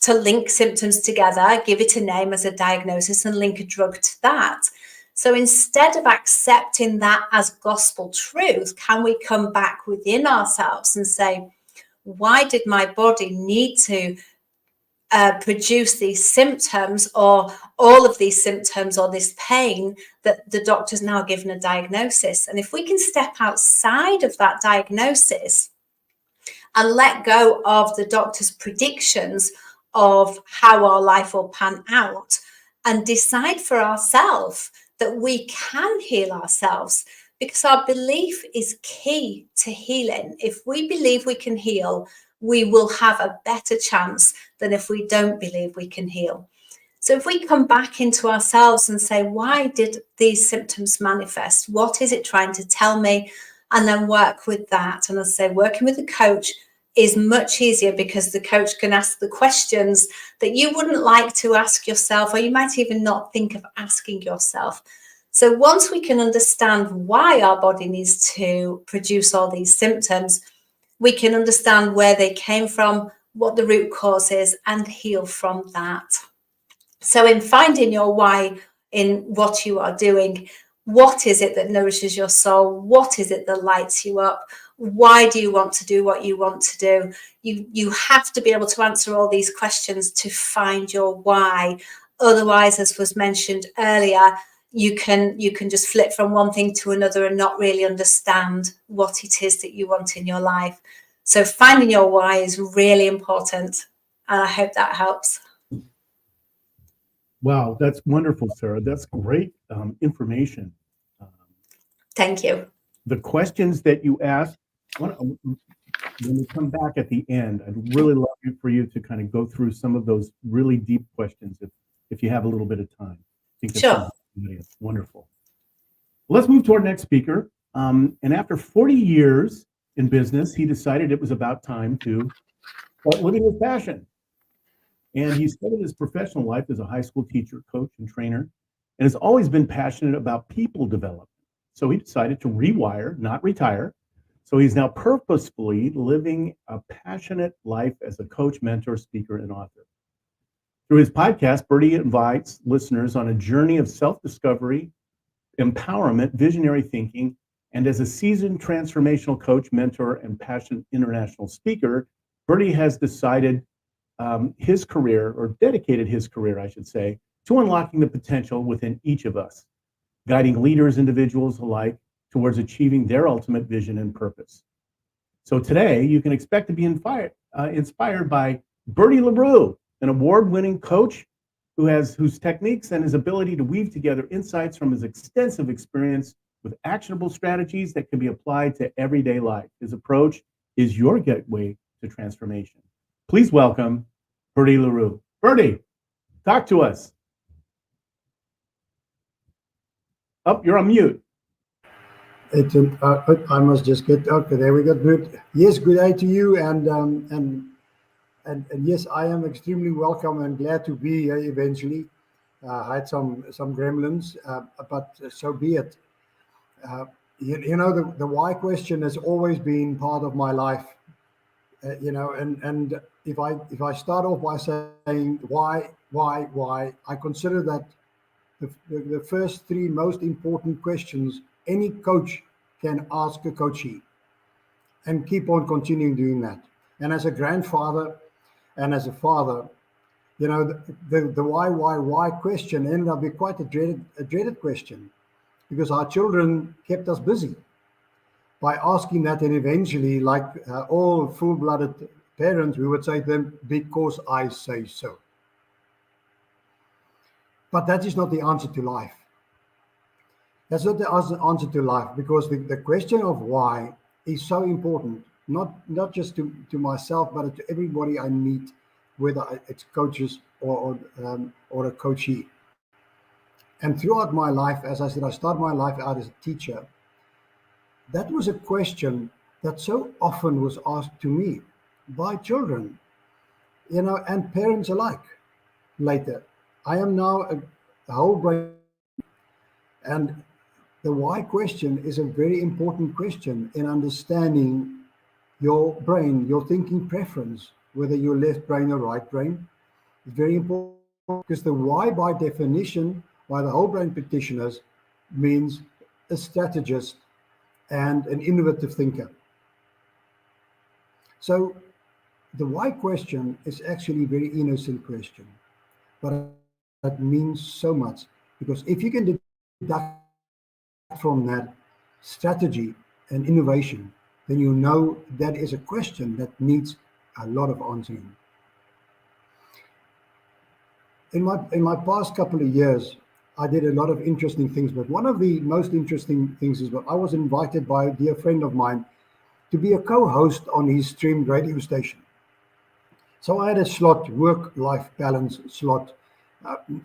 to link symptoms together, give it a name as a diagnosis, and link a drug to that. So instead of accepting that as gospel truth, can we come back within ourselves and say, why did my body need to produce these symptoms, or all of these symptoms, or this pain that the doctor's now given a diagnosis? And if we can step outside of that diagnosis and let go of the doctor's predictions of how our life will pan out, and decide for ourselves that we can heal ourselves, because our belief is key to healing. If we believe we can heal, we will have a better chance than if we don't believe we can heal. So if we come back into ourselves and say, why did these symptoms manifest? What is it trying to tell me? And then work with that. And as I say, working with a coach is much easier because the coach can ask the questions that you wouldn't like to ask yourself, or you might even not think of asking yourself. So once we can understand why our body needs to produce all these symptoms, we can understand where they came from, what the root cause is, and heal from that. So in finding your why in what you are doing, what is it that nourishes your soul? What is it that lights you up? Why do you want to do what you want to do? You have to be able to answer all these questions to find your why. Otherwise, as was mentioned earlier, you can just flip from one thing to another and not really understand what it is that you want in your life. So finding your why is really important. And I hope that helps. Wow, that's wonderful, Sarah. That's great information. Thank you. The questions that you asked, when we come back at the end, I'd really love for you to kind of go through some of those really deep questions if you have a little bit of time. I think that's wonderful. Let's move to our next speaker. And after 40 years in business, he decided it was about time to start living his passion. And he started his professional life as a high school teacher, coach, and trainer, and has always been passionate about people development. So he decided to rewire, not retire. So he's now purposefully living a passionate life as a coach, mentor, speaker, and author. Through his podcast, Bertie invites listeners on a journey of self-discovery, empowerment, visionary thinking, and as a seasoned transformational coach, mentor, and passionate international speaker, Bertie has decided his career, or dedicated his career, I should say, to unlocking the potential within each of us, guiding leaders, individuals alike, towards achieving their ultimate vision and purpose. So today, you can expect to be inspired by Bertie LaRue, an award-winning coach whose techniques and his ability to weave together insights from his extensive experience with actionable strategies that can be applied to everyday life. His approach is your gateway to transformation. Please welcome Bertie LaRue. Bertie, talk to us. Oh, you're on mute. I must just get, okay, there we go. Good. Yes, good day to you. And yes, I am extremely welcome and glad to be here eventually. I had some gremlins, but so be it. You know, the why question has always been part of my life. You know, and if I start off by saying why, I consider that the first three most important questions any coach can ask a coachee, and keep on continuing doing that. And as a grandfather and as a father, you know, the why question ended up being quite a dreaded question, because our children kept us busy by asking that, and eventually, like all full-blooded parents, we would say to them, because I say so. But that is not the answer to life. That's not the answer to life, because the question of why is so important, not just to myself, but to everybody I meet, whether it's coaches or a coachee. And throughout my life, as I said, I started my life out as a teacher. That was a question that so often was asked to me by children, you know, and parents alike later. I am now a whole brain, and the why question is a very important question in understanding your brain, your thinking preference, whether you're left brain or right brain. It's very important, because the why, by definition, by the whole brain practitioners, means a strategist and an innovative thinker. So the why question is actually a very innocent question, but that means so much, because if you can deduct from that strategy and innovation, then you know that is a question that needs a lot of answering. In my past couple of years, I did a lot of interesting things, but one of the most interesting things is that I was invited by a dear friend of mine to be a co-host on his streamed radio station. So I had a slot, work-life balance slot,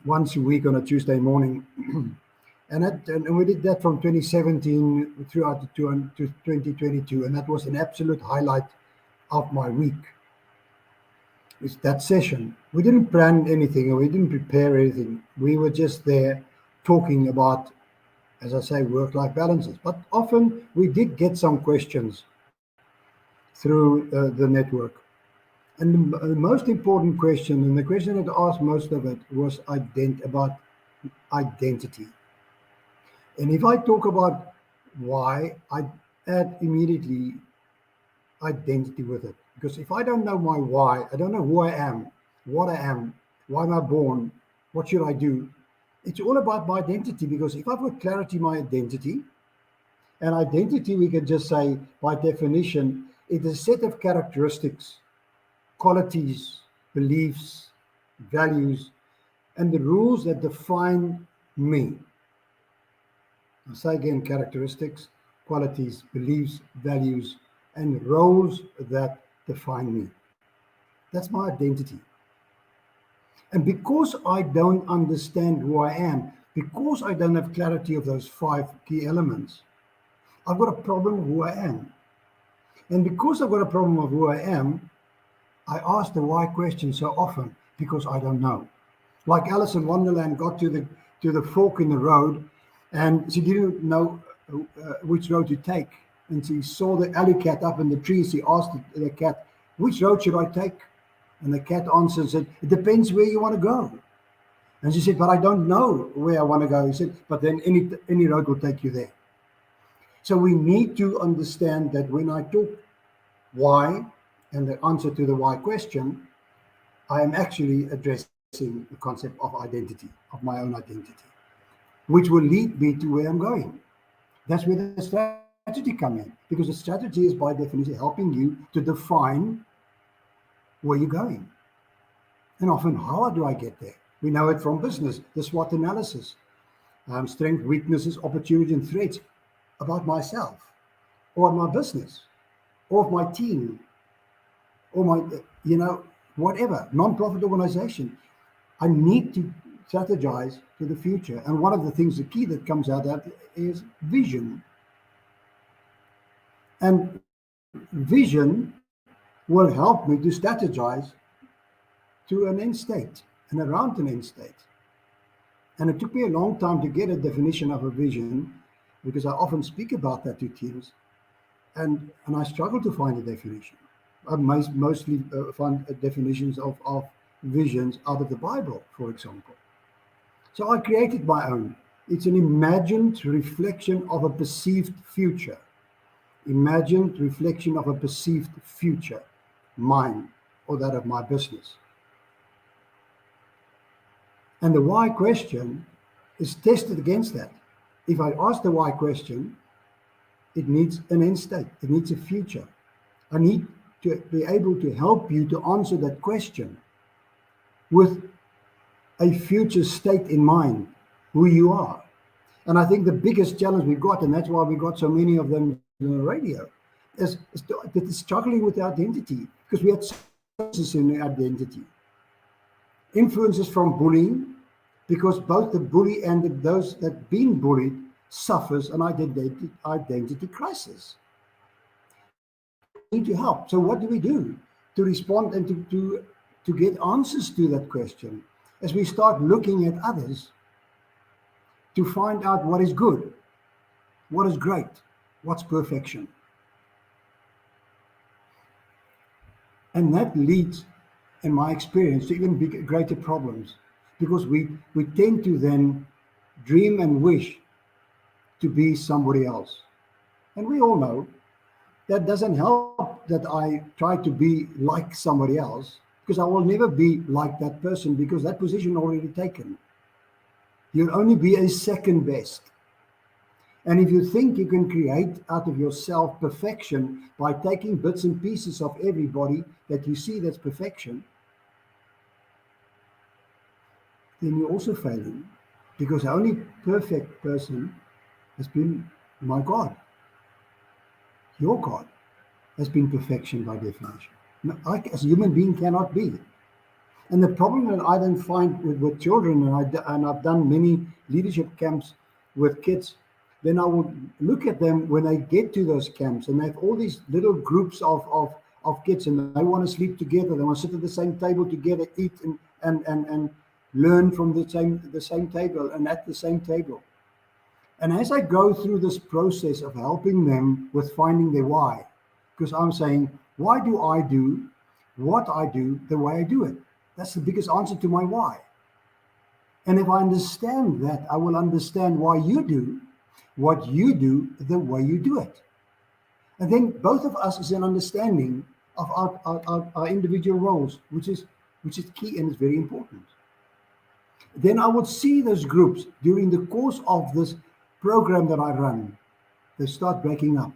once a week on a Tuesday morning. And we did that from 2017 throughout to 2022. And that was an absolute highlight of my week. It's that session. We didn't plan anything or we didn't prepare anything. We were just there talking about, as I say, work-life balances. But often we did get some questions through the network. And the most important question, and the question that asked most of it, was about identity. And if I talk about why, I add immediately identity with it. Because if I don't know my why, I don't know who I am, what I am, why am I born, what should I do, it's all about my identity. Because if I've got clarity, my identity, and identity, we can just say, by definition, it is a set of characteristics, qualities, beliefs, values, and the rules that define me. I'll say again, characteristics, qualities, beliefs, values, and roles that define me. That's my identity. And because I don't understand who I am, because I don't have clarity of those 5 key elements, I've got a problem of who I am. And because I've got a problem of who I am, I ask the why question so often because I don't know. Like Alice in Wonderland got to the fork in the road, and she didn't know which road to take. And she saw the alley cat up in the tree. She asked the cat, "Which road should I take?" And the cat answered and said, "It depends where you want to go." And she said, "But I don't know where I want to go." He said, "But then any road will take you there." So we need to understand that when I talk why and the answer to the why question, I am actually addressing the concept of identity, of my own identity, which will lead me to where I'm going. That's where the strategy comes in, because the strategy is by definition helping you to define where you're going. And often, how do I get there? We know it from business, the SWOT analysis, strengths, weaknesses, opportunities, and threats about myself, or my business, or my team, or my, whatever, non-profit organization. I need to strategize to the future. And one of the things, the key that comes out of that is vision. And vision will help me to strategize to an end state and around an end state. And it took me a long time to get a definition of a vision, because I often speak about that to teams, and I struggle to find a definition. I mostly find definitions of visions out of the Bible, for example. So I created my own. It's an imagined reflection of a perceived future. Imagined reflection of a perceived future, mine or that of my business. And the why question is tested against that. If I ask the why question, it needs an end state, it needs a future. I need to be able to help you to answer that question with a future state in mind, who you are. And I think the biggest challenge we got, and that's why we got so many of them on the radio, is struggling with identity, because we had sources in identity. Influences from bullying, because both the bully and those that been bullied suffers an identity crisis. We need to help. So what do we do to respond and to get answers to that question? As we start looking at others to find out what is good, what is great, what's perfection. And that leads, in my experience, to even greater problems, because we tend to then dream and wish to be somebody else. And we all know that doesn't help that I try to be like somebody else, because I will never be like that person, because that position already taken. You'll only be a second best. And if you think you can create out of yourself perfection by taking bits and pieces of everybody that you see that's perfection, then you're also failing, because the only perfect person has been my God. Your God has been perfection by definition, I, as a human being, cannot be. And the problem that I then find with children, and I've done many leadership camps with kids, then I would look at them when they get to those camps, and they have all these little groups of kids, and they want to sleep together, they want to sit at the same table together, eat and learn from the same table and at the same table. And as I go through this process of helping them with finding their why, because I'm saying, why do I do what I do the way I do it? That's the biggest answer to my why. And if I understand that, I will understand why you do what you do the way you do it. And then both of us is an understanding of our individual roles, which is key and is very important. Then I would see those groups during the course of this program that I run, they start breaking up.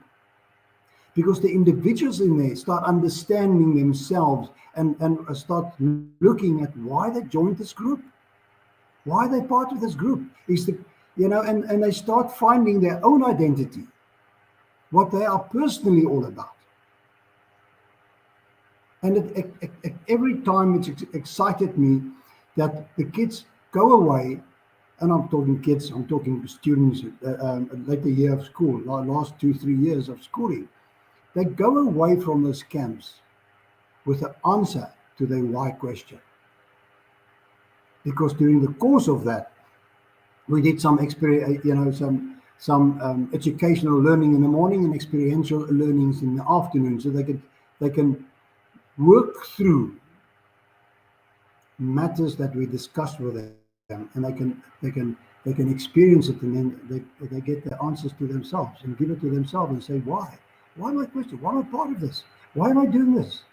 Because the individuals in there start understanding themselves and start looking at why they joined this group, why they're part of this group. And they start finding their own identity, what they are personally all about. And every time it's excited me that the kids go away, and I'm talking kids, I'm talking students, later year of school, last 2-3 years of schooling. They go away from those camps with an answer to their why question. Because during the course of that, we did some educational learning in the morning and experiential learnings in the afternoon, so they can work through matters that we discussed with them, and they can experience it, and then they get the answers to themselves and give it to themselves and say, why? Why am I question? Why am I part of this? Why am I doing this?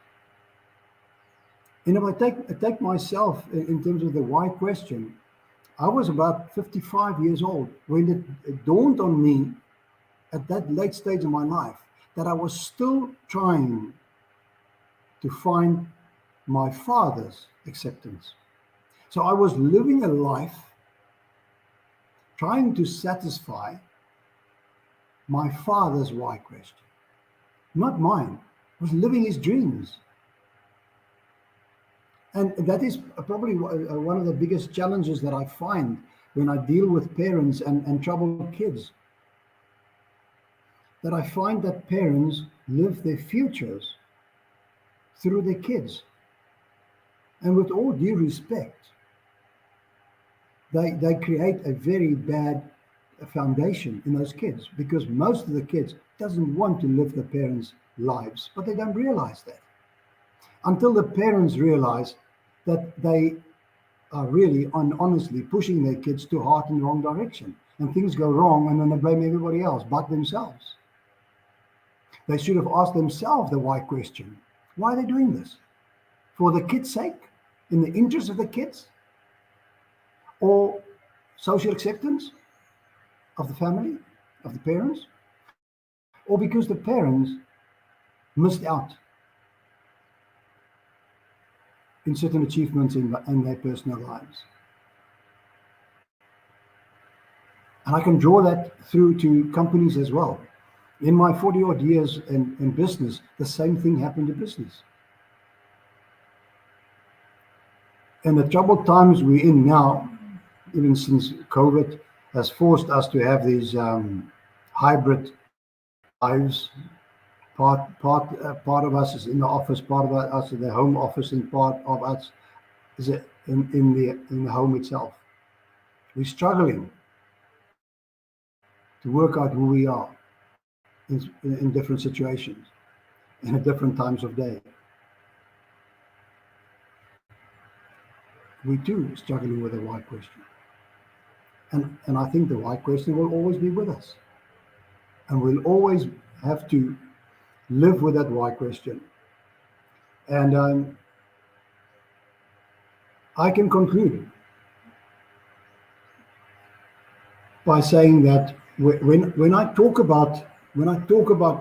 And if I take myself in terms of the why question, I was about 55 years old when it dawned on me at that late stage of my life that I was still trying to find my father's acceptance. So I was living a life trying to satisfy my father's why question, not mine. I was living his dreams. And that is probably one of the biggest challenges that I find when I deal with parents and troubled kids. That I find that parents live their futures through their kids. And with all due respect, they create a very bad foundation in those kids, because most of the kids doesn't want to live the parents' lives, but they don't realize that. Until the parents realize that they are really honestly pushing their kids too hard in the wrong direction, and things go wrong, and then they blame everybody else but themselves. They should have asked themselves the why question. Why are they doing this? For the kids' sake? In the interest of the kids? Or social acceptance of the family, of the parents? Or because the parents missed out in certain achievements in their personal lives? And I can draw that through to companies as well. In my 40-odd years in business, the same thing happened to business. And the troubled times we're in now, even since COVID, has forced us to have these hybrid lives. Part of us is in the office, part of us is in the home office, and part of us is in the home itself. We're struggling to work out who we are in different situations and at different times of day. We too are struggling with the why question. And I think the why question will always be with us. And we'll always have to live with that why question. And I can conclude by saying that when I talk about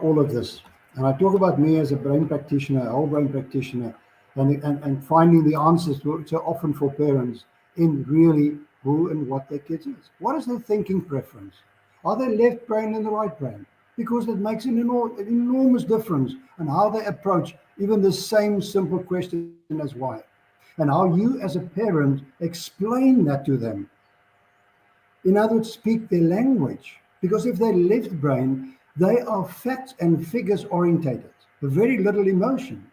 all of this, and I talk about me as a brain practitioner, a whole brain practitioner, and finding the answers so often for parents in really who and what their kids is. What is their thinking preference? Are they left brain and the right brain? because it makes an enormous difference on how they approach even the same simple question as why, and how you as a parent explain that to them. In other words, speak their language. Because if they're left brain, they are facts and figures orientated, very little emotion.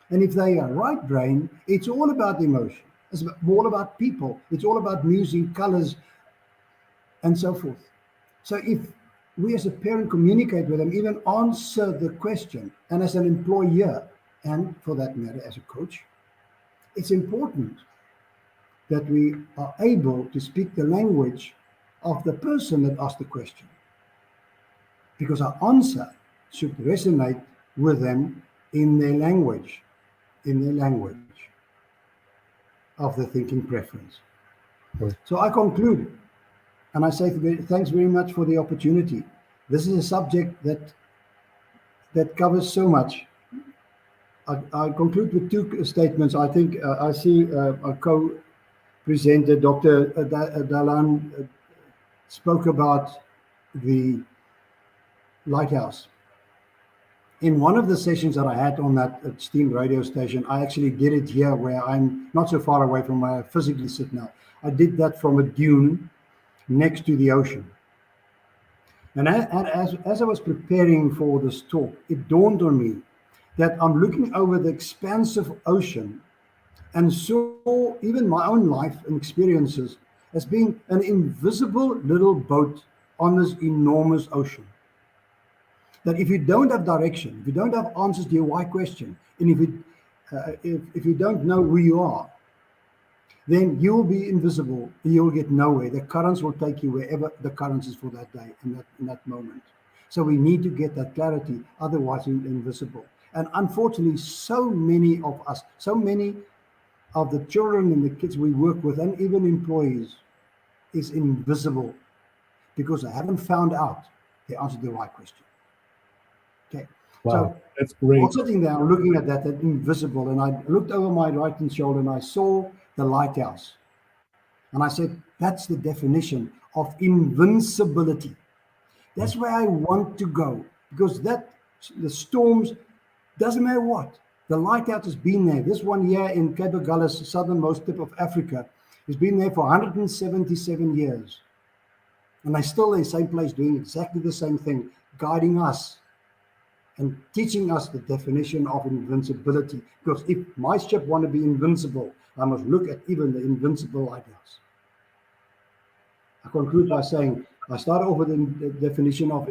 And if they are right brain, it's all about emotion. It's all about people. It's all about music, colors, and so forth. So if we as a parent communicate with them, even answer the question, and as an employer, and for that matter, as a coach, it's important that we are able to speak the language of the person that asked the question. Because our answer should resonate with them in their language of the thinking preference. Sure. So I conclude, and I say thanks very much for the opportunity. This is a subject that covers so much. I conclude with two statements. I think I see a co-presenter, Dr. Dalan, spoke about the lighthouse. In one of the sessions that I had on that esteemed radio station, I actually did it here where I'm not so far away from where I physically sit now. I did that from a dune next to the ocean. And as I was preparing for this talk, it dawned on me that I'm looking over the expansive ocean and saw even my own life and experiences as being an invisible little boat on this enormous ocean. That if you don't have direction, if you don't have answers to your why question, and if you don't know who you are, then you will be invisible and you'll get nowhere. The currents will take you wherever the currents is for that day, in that moment. So we need to get that clarity, otherwise we're invisible. And unfortunately, so many of us, so many of the children and the kids we work with, and even employees, is invisible because they haven't found out the answer to the right question. Okay. Wow, so that's great. I was sitting there looking at that invisible, and I looked over my right hand shoulder and I saw the lighthouse. And I said, that's the definition of invincibility. That's where I want to go, because the storms, doesn't matter what. The lighthouse has been there. This one here in Cape Agulhas, southernmost tip of Africa, has been there for 177 years. And they're still in the same place doing exactly the same thing, guiding us and teaching us the definition of invincibility. Because if my ship want to be invincible, I must look at even the invincible lighthouse. I conclude by saying, I start off with the definition of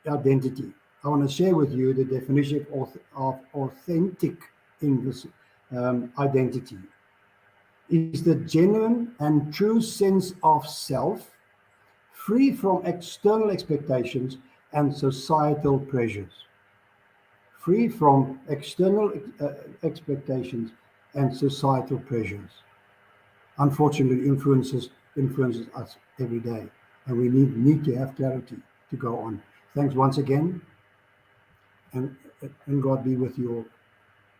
identity. I want to share with you the definition of authentic identity. Is the genuine and true sense of self, free from external expectations and societal pressures. Free from external expectations and societal pressures. Unfortunately, influences us every day, and we need to have clarity to go on. Thanks once again, and God be with you all.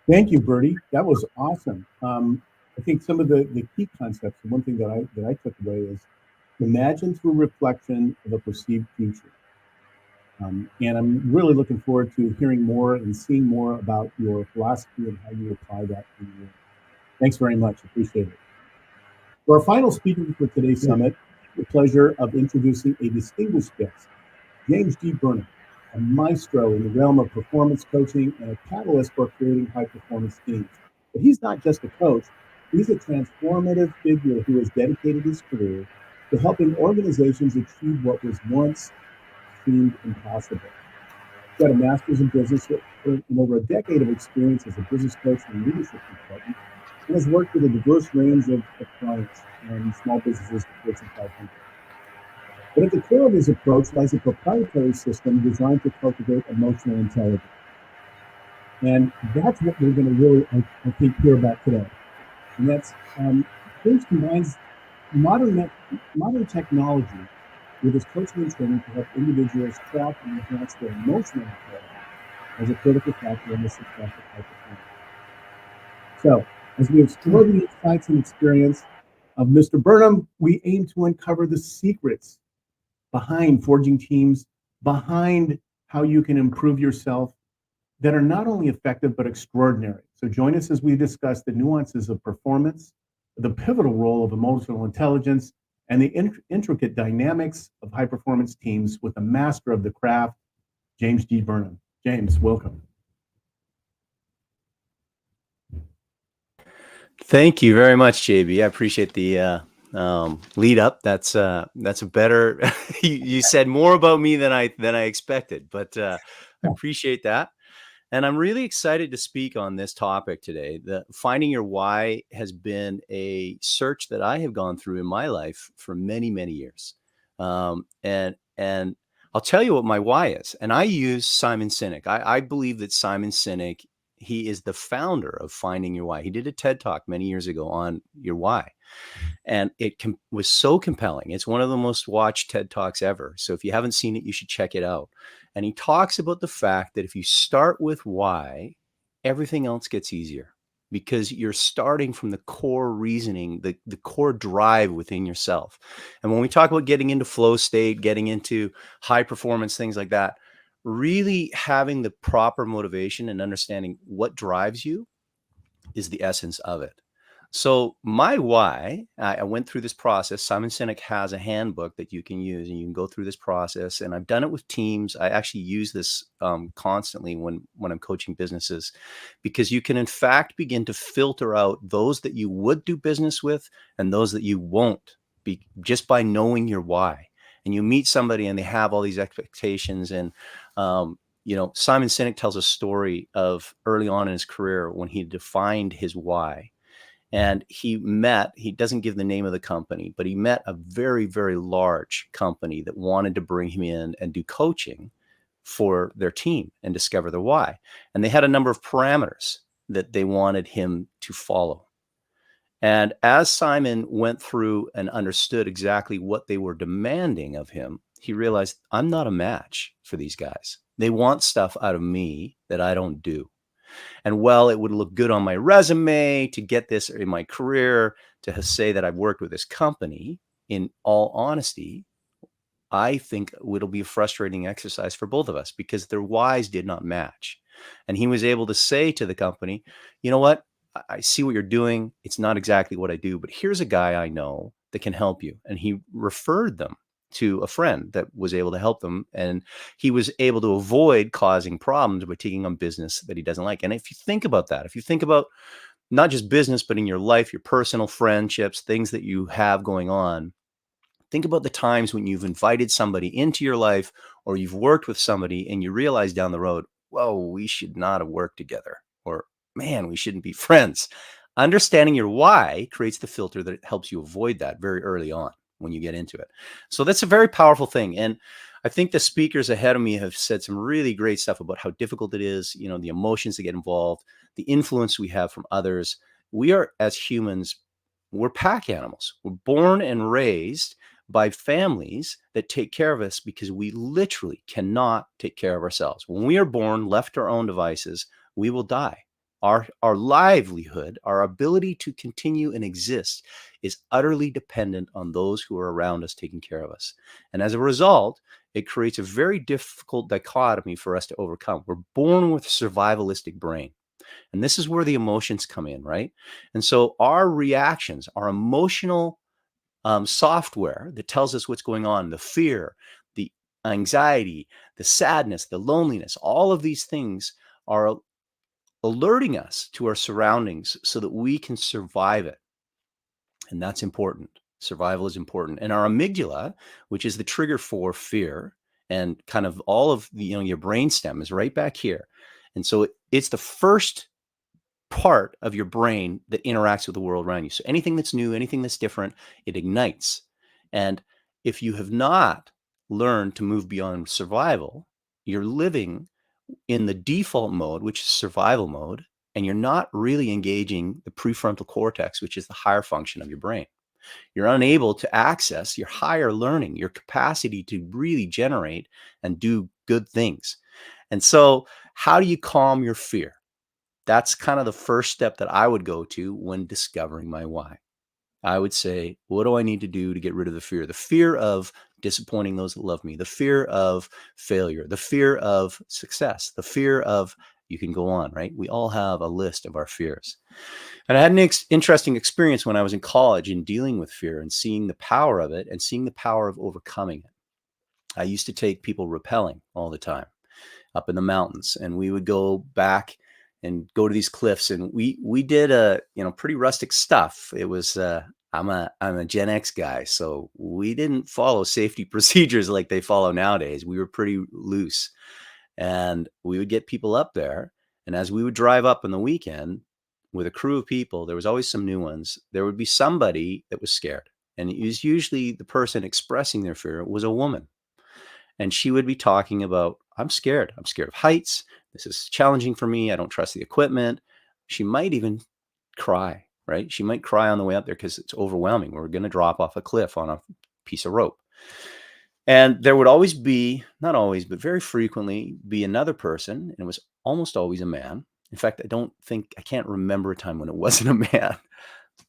Thank you, Bertie. That was awesome. I think some of the key concepts, the one thing that I took away is imagine through reflection of a perceived future. And I'm really looking forward to hearing more and seeing more about your philosophy and how you apply that in your. Thanks very much. Appreciate it. For our final speaker for today's summit, the pleasure of introducing a distinguished guest, James Burnham, a maestro in the realm of performance coaching and a catalyst for creating high-performance teams. But he's not just a coach. He's a transformative figure who has dedicated his career to helping organizations achieve what was once seemed impossible. He's got a master's in business and over a decade of experience as a business coach and leadership consultant, and has worked with a diverse range of clients and small businesses to Fortune 500. But at the core of his approach lies a proprietary system designed to cultivate emotional intelligence. And that's what we're going to really, I think, hear about today. And that's, James combines modern technology with his coaching and training to help individuals track and enhance their emotional intelligence as a critical factor in the success of high performance. So, as we explore the insights and experience of Mr. Burnham, we aim to uncover the secrets behind forging teams, behind how you can improve yourself that are not only effective, but extraordinary. So join us as we discuss the nuances of performance, the pivotal role of emotional intelligence, and the intricate dynamics of high performance teams with a master of the craft, James G. Burnham. James, welcome. Thank you very much, JB. I appreciate the lead up. That's a better. you said more about me than I expected, but I appreciate that. And I'm really excited to speak on this topic today. The finding your why has been a search that I have gone through in my life for many, many years. And I'll tell you what my why is. And I use Simon Sinek. I believe that Simon Sinek, he is the founder of Finding Your Why. He did a TED Talk many years ago on your why. And it was so compelling. It's one of the most watched TED Talks ever. So if you haven't seen it, you should check it out. And he talks about the fact that if you start with why, everything else gets easier because you're starting from the core reasoning, the core drive within yourself. And when we talk about getting into flow state, getting into high performance, things like that, really having the proper motivation and understanding what drives you is the essence of it. So my why, I went through this process. Simon Sinek has a handbook that you can use and you can go through this process. And I've done it with teams. I actually use this constantly when I'm coaching businesses, because you can in fact begin to filter out those that you would do business with and those that you won't, just by knowing your why. And you meet somebody and they have all these expectations. And Simon Sinek tells a story of early on in his career when he defined his why. And he doesn't give the name of the company, but he met a very, very large company that wanted to bring him in and do coaching for their team and discover their why. And they had a number of parameters that they wanted him to follow. And as Simon went through and understood exactly what they were demanding of him, he realized, I'm not a match for these guys. They want stuff out of me that I don't do. And while it would look good on my resume to get this in my career, to say that I've worked with this company, in all honesty, I think it'll be a frustrating exercise for both of us because their whys did not match. And he was able to say to the company, you know what? I see what you're doing. It's not exactly what I do, but here's a guy I know that can help you. And he referred them to a friend that was able to help them. And he was able to avoid causing problems by taking on business that he doesn't like. And if you think about that, if you think about not just business, but in your life, your personal friendships, things that you have going on, think about the times when you've invited somebody into your life or you've worked with somebody and you realize down the road, whoa, we should not have worked together, or man, we shouldn't be friends. Understanding your why creates the filter that helps you avoid that very early on when you get into it. So that's a very powerful thing. And I think the speakers ahead of me have said some really great stuff about how difficult it is, the emotions that get involved, the influence we have from others. We are, as humans, we're pack animals. We're born and raised by families that take care of us because we literally cannot take care of ourselves. When we are born, left to our own devices, we will die. Our livelihood, our ability to continue and exist is utterly dependent on those who are around us taking care of us. And as a result, it creates a very difficult dichotomy for us to overcome. We're born with a survivalistic brain. And this is where the emotions come in, right? And so our reactions, our emotional software that tells us what's going on, the fear, the anxiety, the sadness, the loneliness, all of these things are alerting us to our surroundings so that we can survive it. And that's important. Survival is important. And our amygdala, which is the trigger for fear, and kind of all of the, your brainstem is right back here. And so it's the first part of your brain that interacts with the world around you. So anything that's new, anything that's different, it ignites. And if you have not learned to move beyond survival, you're living in the default mode, which is survival mode, and you're not really engaging the prefrontal cortex, which is the higher function of your brain. You're unable to access your higher learning, your capacity to really generate and do good things. And so how do you calm your fear? That's kind of the first step that I would go to when discovering my why. I would say, what do I need to do to get rid of the fear? The fear of disappointing those that love me, the fear of failure, the fear of success, the fear of, you can go on, right? We all have a list of our fears. And I had an interesting experience when I was in college in dealing with fear and seeing the power of it and seeing the power of overcoming it. I used to take people rappelling all the time up in the mountains, and we would go back and go to these cliffs, and we did pretty rustic stuff. It was I'm a Gen X guy, so we didn't follow safety procedures like they follow nowadays. We were pretty loose, and we would get people up there, and as we would drive up on the weekend with a crew of people, there was always some new ones. There would be somebody that was scared, and it was usually the person expressing their fear was a woman. And she would be talking about, I'm scared. I'm scared of heights. This is challenging for me. I don't trust the equipment. She might even cry, right? She might cry on the way up there because it's overwhelming. We're going to drop off a cliff on a piece of rope. And there would always be, not always, but very frequently be another person. And it was almost always a man. In fact, I can't remember a time when it wasn't a man.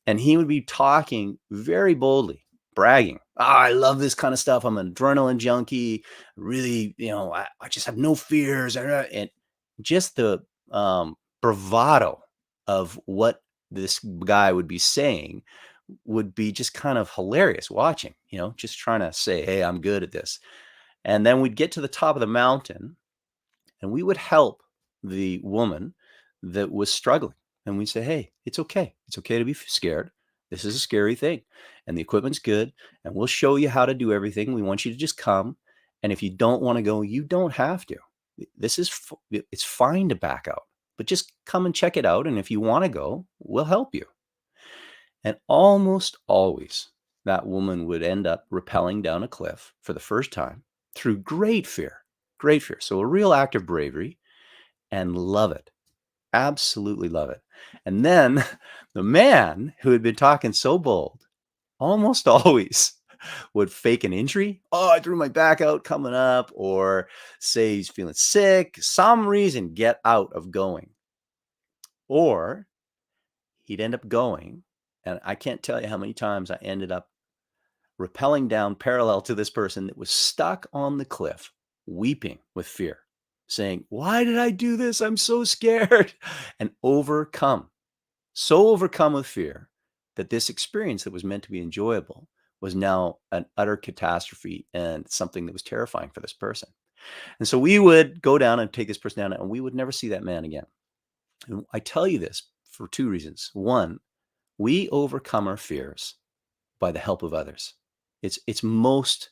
And he would be talking very boldly, bragging. I love this kind of stuff. I'm an adrenaline junkie. Really, I just have no fears. And just the bravado of what this guy would be saying would be just kind of hilarious watching, just trying to say, hey, I'm good at this. And then we'd get to the top of the mountain and we would help the woman that was struggling. And we'd say, hey, it's okay. It's okay to be scared. This is a scary thing. And the equipment's good. And we'll show you how to do everything. We want you to just come. And if you don't want to go, you don't have to. It's fine to back out. But just come and check it out. And if you want to go, we'll help you. And almost always, that woman would end up rappelling down a cliff for the first time through great fear. Great fear. So a real act of bravery, and love it. Absolutely love it. And then the man who had been talking so bold almost always would fake an injury. Oh, I threw my back out coming up, or say he's feeling sick, some reason, get out of going. Or he'd end up going. And I can't tell you how many times I ended up rappelling down parallel to this person that was stuck on the cliff, weeping with fear, saying, why did I do this? I'm so scared. And so overcome with fear that this experience that was meant to be enjoyable was now an utter catastrophe and something that was terrifying for this person. And so we would go down and take this person down, and we would never see that man again. And I tell you this for two reasons. One, we overcome our fears by the help of others. It's most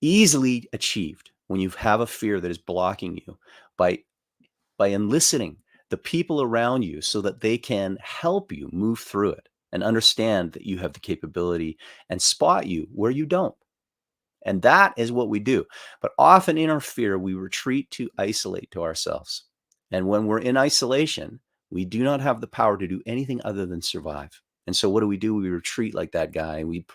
easily achieved when you have a fear that is blocking you by enlisting the people around you so that they can help you move through it and understand that you have the capability and spot you where you don't. And that is what we do. But often in our fear, we retreat to isolate to ourselves. And when we're in isolation, we do not have the power to do anything other than survive. And so what do? We retreat like that guy. We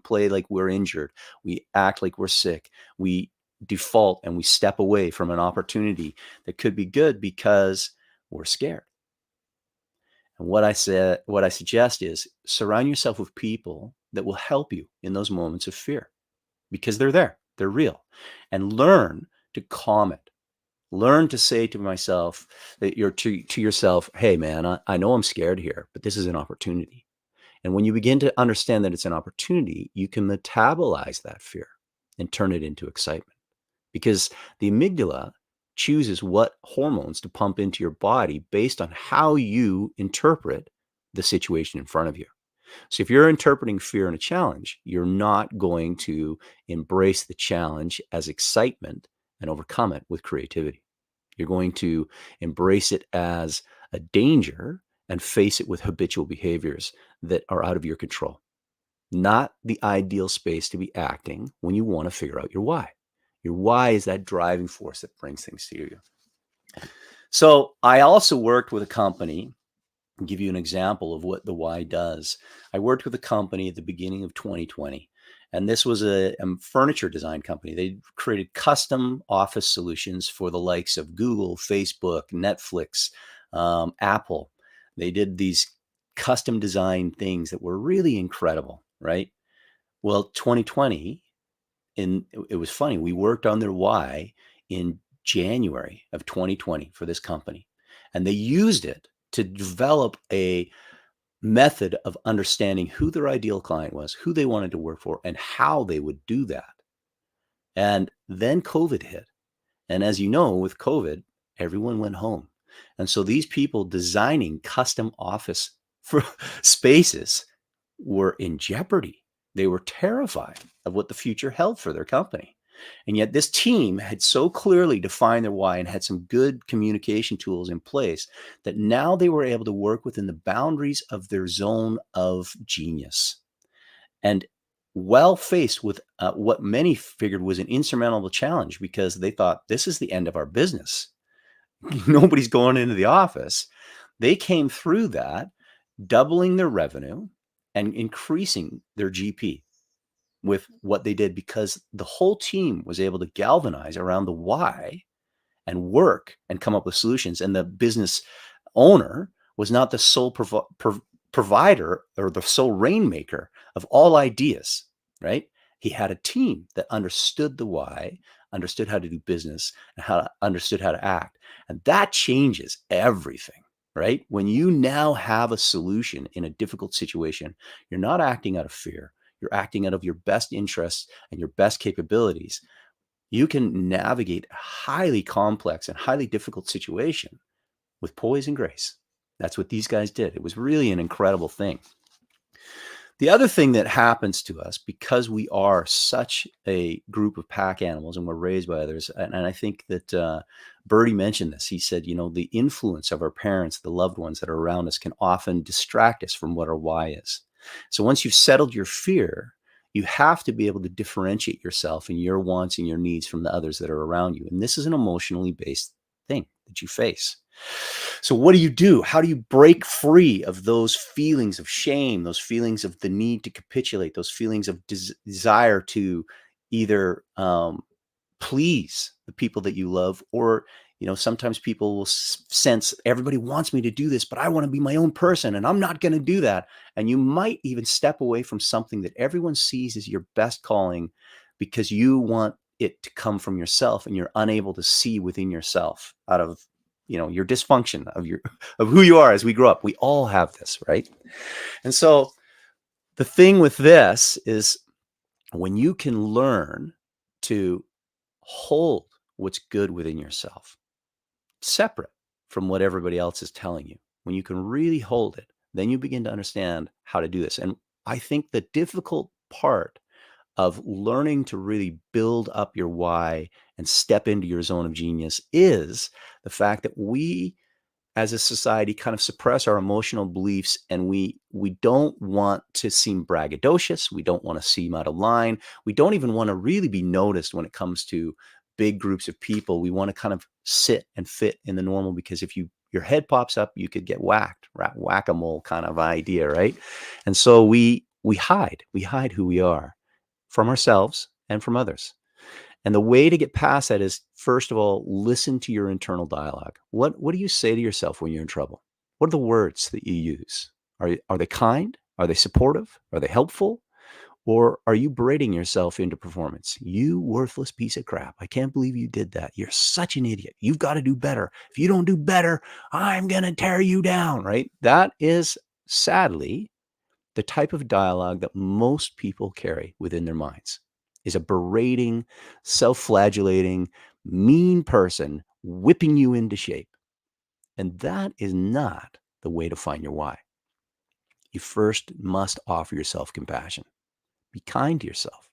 play like we're injured. We act like we're sick. We default and we step away from an opportunity that could be good because we're scared. And what I suggest is surround yourself with people that will help you in those moments of fear, because they're there, they're real, and learn to calm it. Learn to say to myself that to yourself, hey man, I know I'm scared here, but this is an opportunity. And when you begin to understand that it's an opportunity, you can metabolize that fear and turn it into excitement, because the amygdala chooses what hormones to pump into your body based on how you interpret the situation in front of you. So if you're interpreting fear and a challenge, you're not going to embrace the challenge as excitement and overcome it with creativity. You're going to embrace it as a danger and face it with habitual behaviors that are out of your control. Not the ideal space to be acting when you want to figure out your why. Your why is that driving force that brings things to you. So I also worked with a company. I'll give you an example of what the why does. I worked with a company at the beginning of 2020, and this was a furniture design company. They created custom office solutions for the likes of Google, Facebook, Netflix, Apple. They did these custom designed things that were really incredible, right? Well, 2020, it was funny. We worked on their why in January of 2020 for this company, and they used it to develop a method of understanding who their ideal client was, who they wanted to work for, and how they would do that. And then COVID hit. And as you know, with COVID, everyone went home. And so these people designing custom office for spaces were in jeopardy. They were terrified of what the future held for their company. And yet this team had so clearly defined their why and had some good communication tools in place that now they were able to work within the boundaries of their zone of genius. And while faced with what many figured was an insurmountable challenge, because they thought, this is the end of our business. Nobody's going into the office. They came through that, doubling their revenue and increasing their GP with what they did, because the whole team was able to galvanize around the why and work and come up with solutions. And the business owner was not the sole provider or the sole rainmaker of all ideas, right? He had a team that understood the why, understood how to do business, and understood how to act. And that changes everything, right? When you now have a solution in a difficult situation, you're not acting out of fear. You're acting out of your best interests and your best capabilities. You can navigate a highly complex and highly difficult situation with poise and grace. That's what these guys did. It was really an incredible thing. The other thing that happens to us, because we are such a group of pack animals and we're raised by others, and I think that Bertie mentioned this. He said, the influence of our parents, the loved ones that are around us, can often distract us from what our why is. So once you've settled your fear, you have to be able to differentiate yourself and your wants and your needs from the others that are around you. And this is an emotionally based thing that you face. So what do? How do you break free of those feelings of shame, those feelings of the need to capitulate, those feelings of desire to either please the people that you love, or sometimes people will sense everybody wants me to do this, but I want to be my own person and I'm not going to do that. And you might even step away from something that everyone sees as your best calling because you want it to come from yourself, and you're unable to see within yourself out of your dysfunction of who you are as we grow up. We all have this, right? And so the thing with this is, when you can learn to hold what's good within yourself, separate from what everybody else is telling you, when you can really hold it, then you begin to understand how to do this. And I think the difficult part of learning to really build up your why and step into your zone of genius is the fact that we as a society kind of suppress our emotional beliefs, and we don't want to seem braggadocious. We don't want to seem out of line. We don't even want to really be noticed when it comes to big groups of people. We want to kind of sit and fit in the normal, because if your head pops up, you could get whacked, whack-a-mole kind of idea, right? And so we hide who we are from ourselves and from others. And the way to get past that is, first of all, listen to your internal dialogue. What do you say to yourself when you're in trouble? What are the words that you use? Are they kind? Are they supportive? Are they helpful? Or are you berating yourself into performance? You worthless piece of crap. I can't believe you did that. You're such an idiot. You've got to do better. If you don't do better, I'm going to tear you down, right? That is, sadly, the type of dialogue that most people carry within their minds, is a berating, self-flagellating, mean person whipping you into shape. And that is not the way to find your why. You first must offer yourself compassion. Be kind to yourself.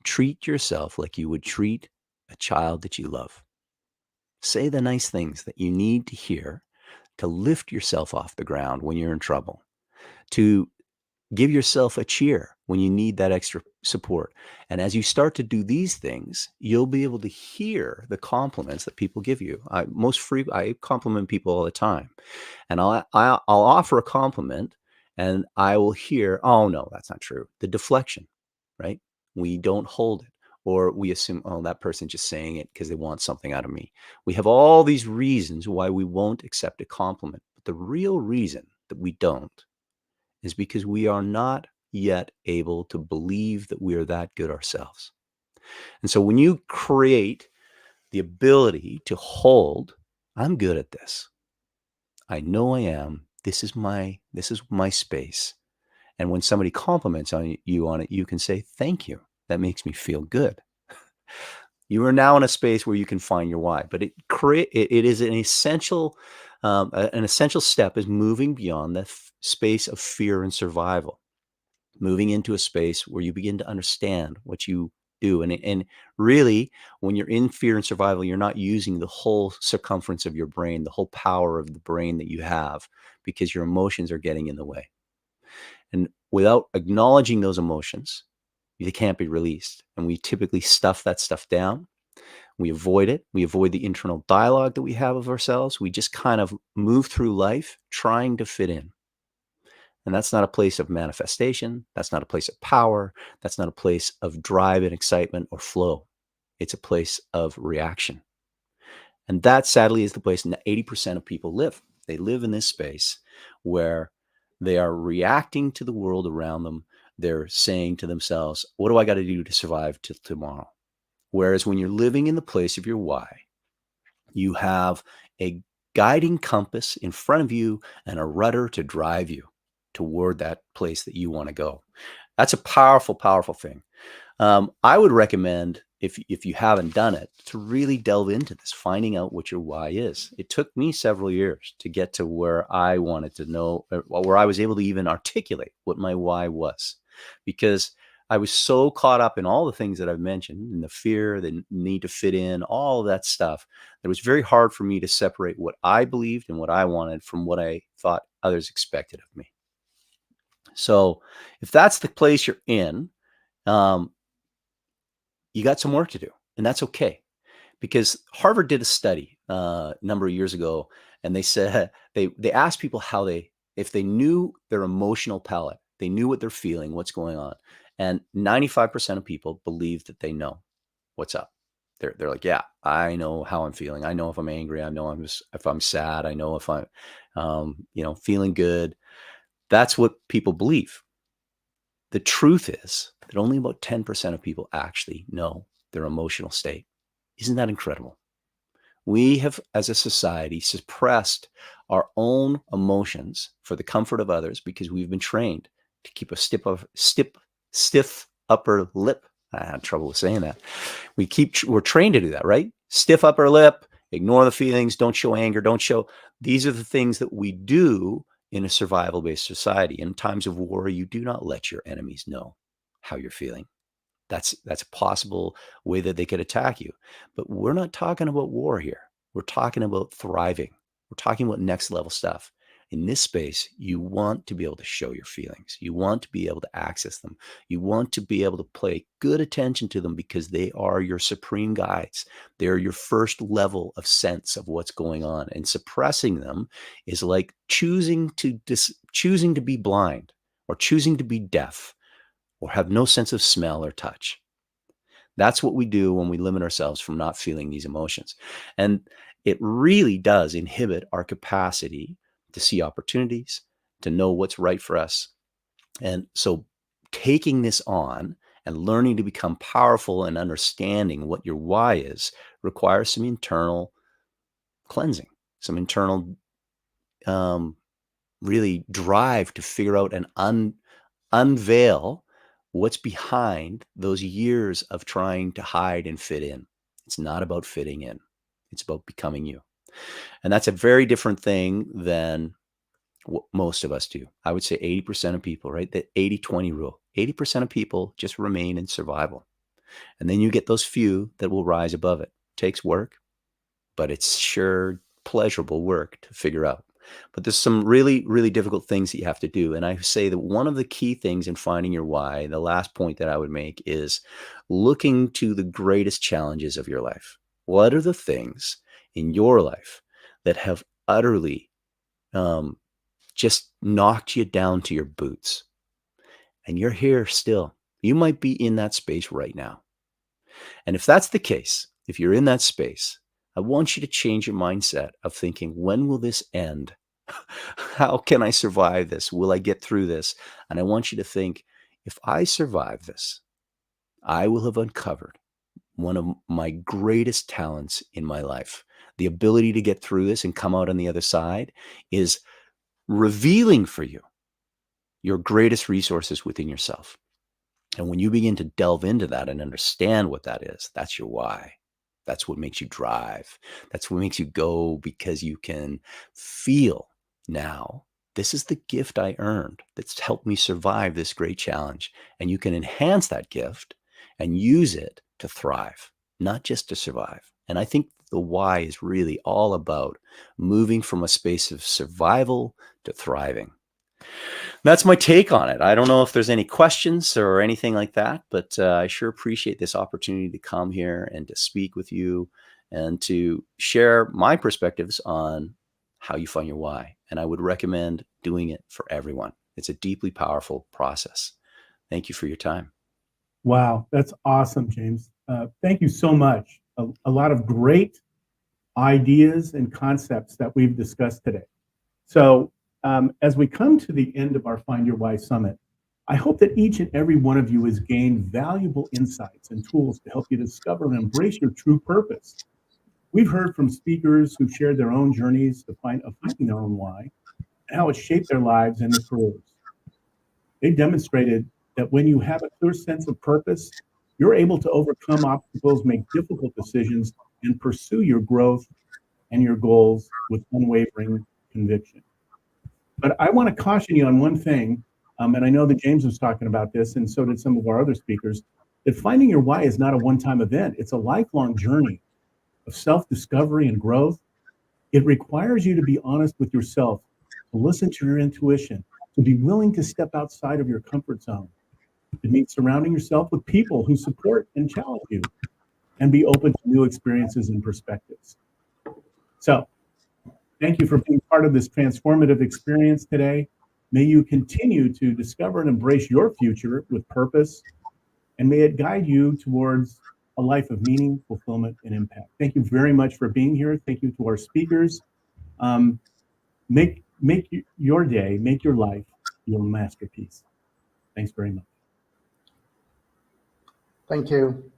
Treat yourself like you would treat a child that you love. Say the nice things that you need to hear to lift yourself off the ground when you're in trouble, to give yourself a cheer when you need that extra support. And as you start to do these things, you'll be able to hear the compliments that people give you. I compliment people all the time, and I'll offer a compliment, and I will hear, "Oh no, that's not true." The deflection, right? We don't hold it, or we assume, "Oh, that person's just saying it because they want something out of me." We have all these reasons why we won't accept a compliment, but the real reason that we don't is because we are not yet able to believe that we are that good ourselves. And so when you create the ability to hold, I'm good at this. I know I am. This is my space. And when somebody compliments on you on it, you can say, thank you. That makes me feel good. You are now in a space where you can find your why, but it is an essential step is moving beyond the space of fear and survival, moving into a space where you begin to understand what you do. And really, when you're in fear and survival, you're not using the whole circumference of your brain, the whole power of the brain that you have, because your emotions are getting in the way. And without acknowledging those emotions, they can't be released. And we typically stuff that stuff down. We avoid it. We avoid the internal dialogue that we have of ourselves. We just kind of move through life trying to fit in. And that's not a place of manifestation. That's not a place of power. That's not a place of drive and excitement or flow. It's a place of reaction. And that, sadly, is the place 80% of people live. They live in this space where they are reacting to the world around them. They're saying to themselves, what do I got to do to survive till tomorrow? Whereas when you're living in the place of your why, you have a guiding compass in front of you and a rudder to drive you toward that place that you want to go. That's a powerful, powerful thing. I would recommend, if you haven't done it, to really delve into this, finding out what your why is. It took me several years to get to where I wanted to know, where I was able to even articulate what my why was, because I was so caught up in all the things that I've mentioned, and the fear, the need to fit in, all of that stuff, that it was very hard for me to separate what I believed and what I wanted from what I thought others expected of me. So if that's the place you're in, you got some work to do, and that's okay. Because Harvard did a study a number of years ago, and they said they asked people if they knew their emotional palette, they knew what they're feeling, what's going on, and 95% of people believe that they know what's up. They're like, yeah, I know how I'm feeling. I know if I'm angry. I know if I'm sad. I know if I'm feeling good. That's what people believe. The truth is that only about 10% of people actually know their emotional state. Isn't that incredible? We have, as a society, suppressed our own emotions for the comfort of others because we've been trained to keep a stiff upper lip. I had trouble with saying that. We're trained to do that, right? Stiff upper lip, ignore the feelings, don't show anger, these are the things that we do in a survival-based society. In times of war, you do not let your enemies know how you're feeling. That's a possible way that they could attack you. But we're not talking about war here. We're talking about thriving. We're talking about next level stuff. In this space, you want to be able to show your feelings. You want to be able to access them. You want to be able to pay good attention to them because they are your supreme guides. They're your first level of sense of what's going on. And suppressing them is like choosing to be blind, or choosing to be deaf, or have no sense of smell or touch. That's what we do when we limit ourselves from not feeling these emotions. And it really does inhibit our capacity to see opportunities, to know what's right for us. And so taking this on and learning to become powerful and understanding what your why is requires some internal cleansing, some internal really drive to figure out and unveil what's behind those years of trying to hide and fit in. It's not about fitting in. It's about becoming you. And that's a very different thing than what most of us do. I would say 80% of people, right? The 80-20 rule. 80% of people just remain in survival. And then you get those few that will rise above it. It takes work, but it's sure pleasurable work to figure out. But there's some really, really difficult things that you have to do. And I say that one of the key things in finding your why, the last point that I would make, is looking to the greatest challenges of your life. What are the things in your life that have utterly just knocked you down to your boots? And you're here still. You might be in that space right now. And if that's the case, if you're in that space, I want you to change your mindset of thinking, when will this end? How can I survive this? Will I get through this? And I want you to think, if I survive this, I will have uncovered one of my greatest talents in my life. The ability to get through this and come out on the other side is revealing for you your greatest resources within yourself. And when you begin to delve into that and understand what that is, that's your why. That's what makes you drive. That's what makes you go, because you can feel now, this is the gift I earned that's helped me survive this great challenge. And you can enhance that gift and use it to thrive, not just to survive. And I think the why is really all about moving from a space of survival to thriving. That's my take on it. I don't know if there's any questions or anything like that, but I sure appreciate this opportunity to come here and to speak with you and to share my perspectives on how you find your why. And I would recommend doing it for everyone. It's a deeply powerful process. Thank you for your time. Wow, that's awesome, James. Thank you so much. A lot of great ideas and concepts that we've discussed today. So as we come to the end of our Find Your Why Summit, I hope that each and every one of you has gained valuable insights and tools to help you discover and embrace your true purpose. We've heard from speakers who shared their own journeys of finding their own why and how it shaped their lives and their careers. They demonstrated that when you have a clear sense of purpose, you're able to overcome obstacles, make difficult decisions, and pursue your growth and your goals with unwavering conviction. But I want to caution you on one thing, and I know that James was talking about this, and so did some of our other speakers, that finding your why is not a one-time event. It's a lifelong journey of self-discovery and growth. It requires you to be honest with yourself, to listen to your intuition, to be willing to step outside of your comfort zone. It means surrounding yourself with people who support and challenge you, and be open to new experiences and perspectives. So, thank you for being part of this transformative experience today. May you continue to discover and embrace your future with purpose, and may it guide you towards a life of meaning, fulfillment, and impact. Thank you very much for being here. Thank you to our speakers. Make your day, make your life your masterpiece. Thanks very much. Thank you.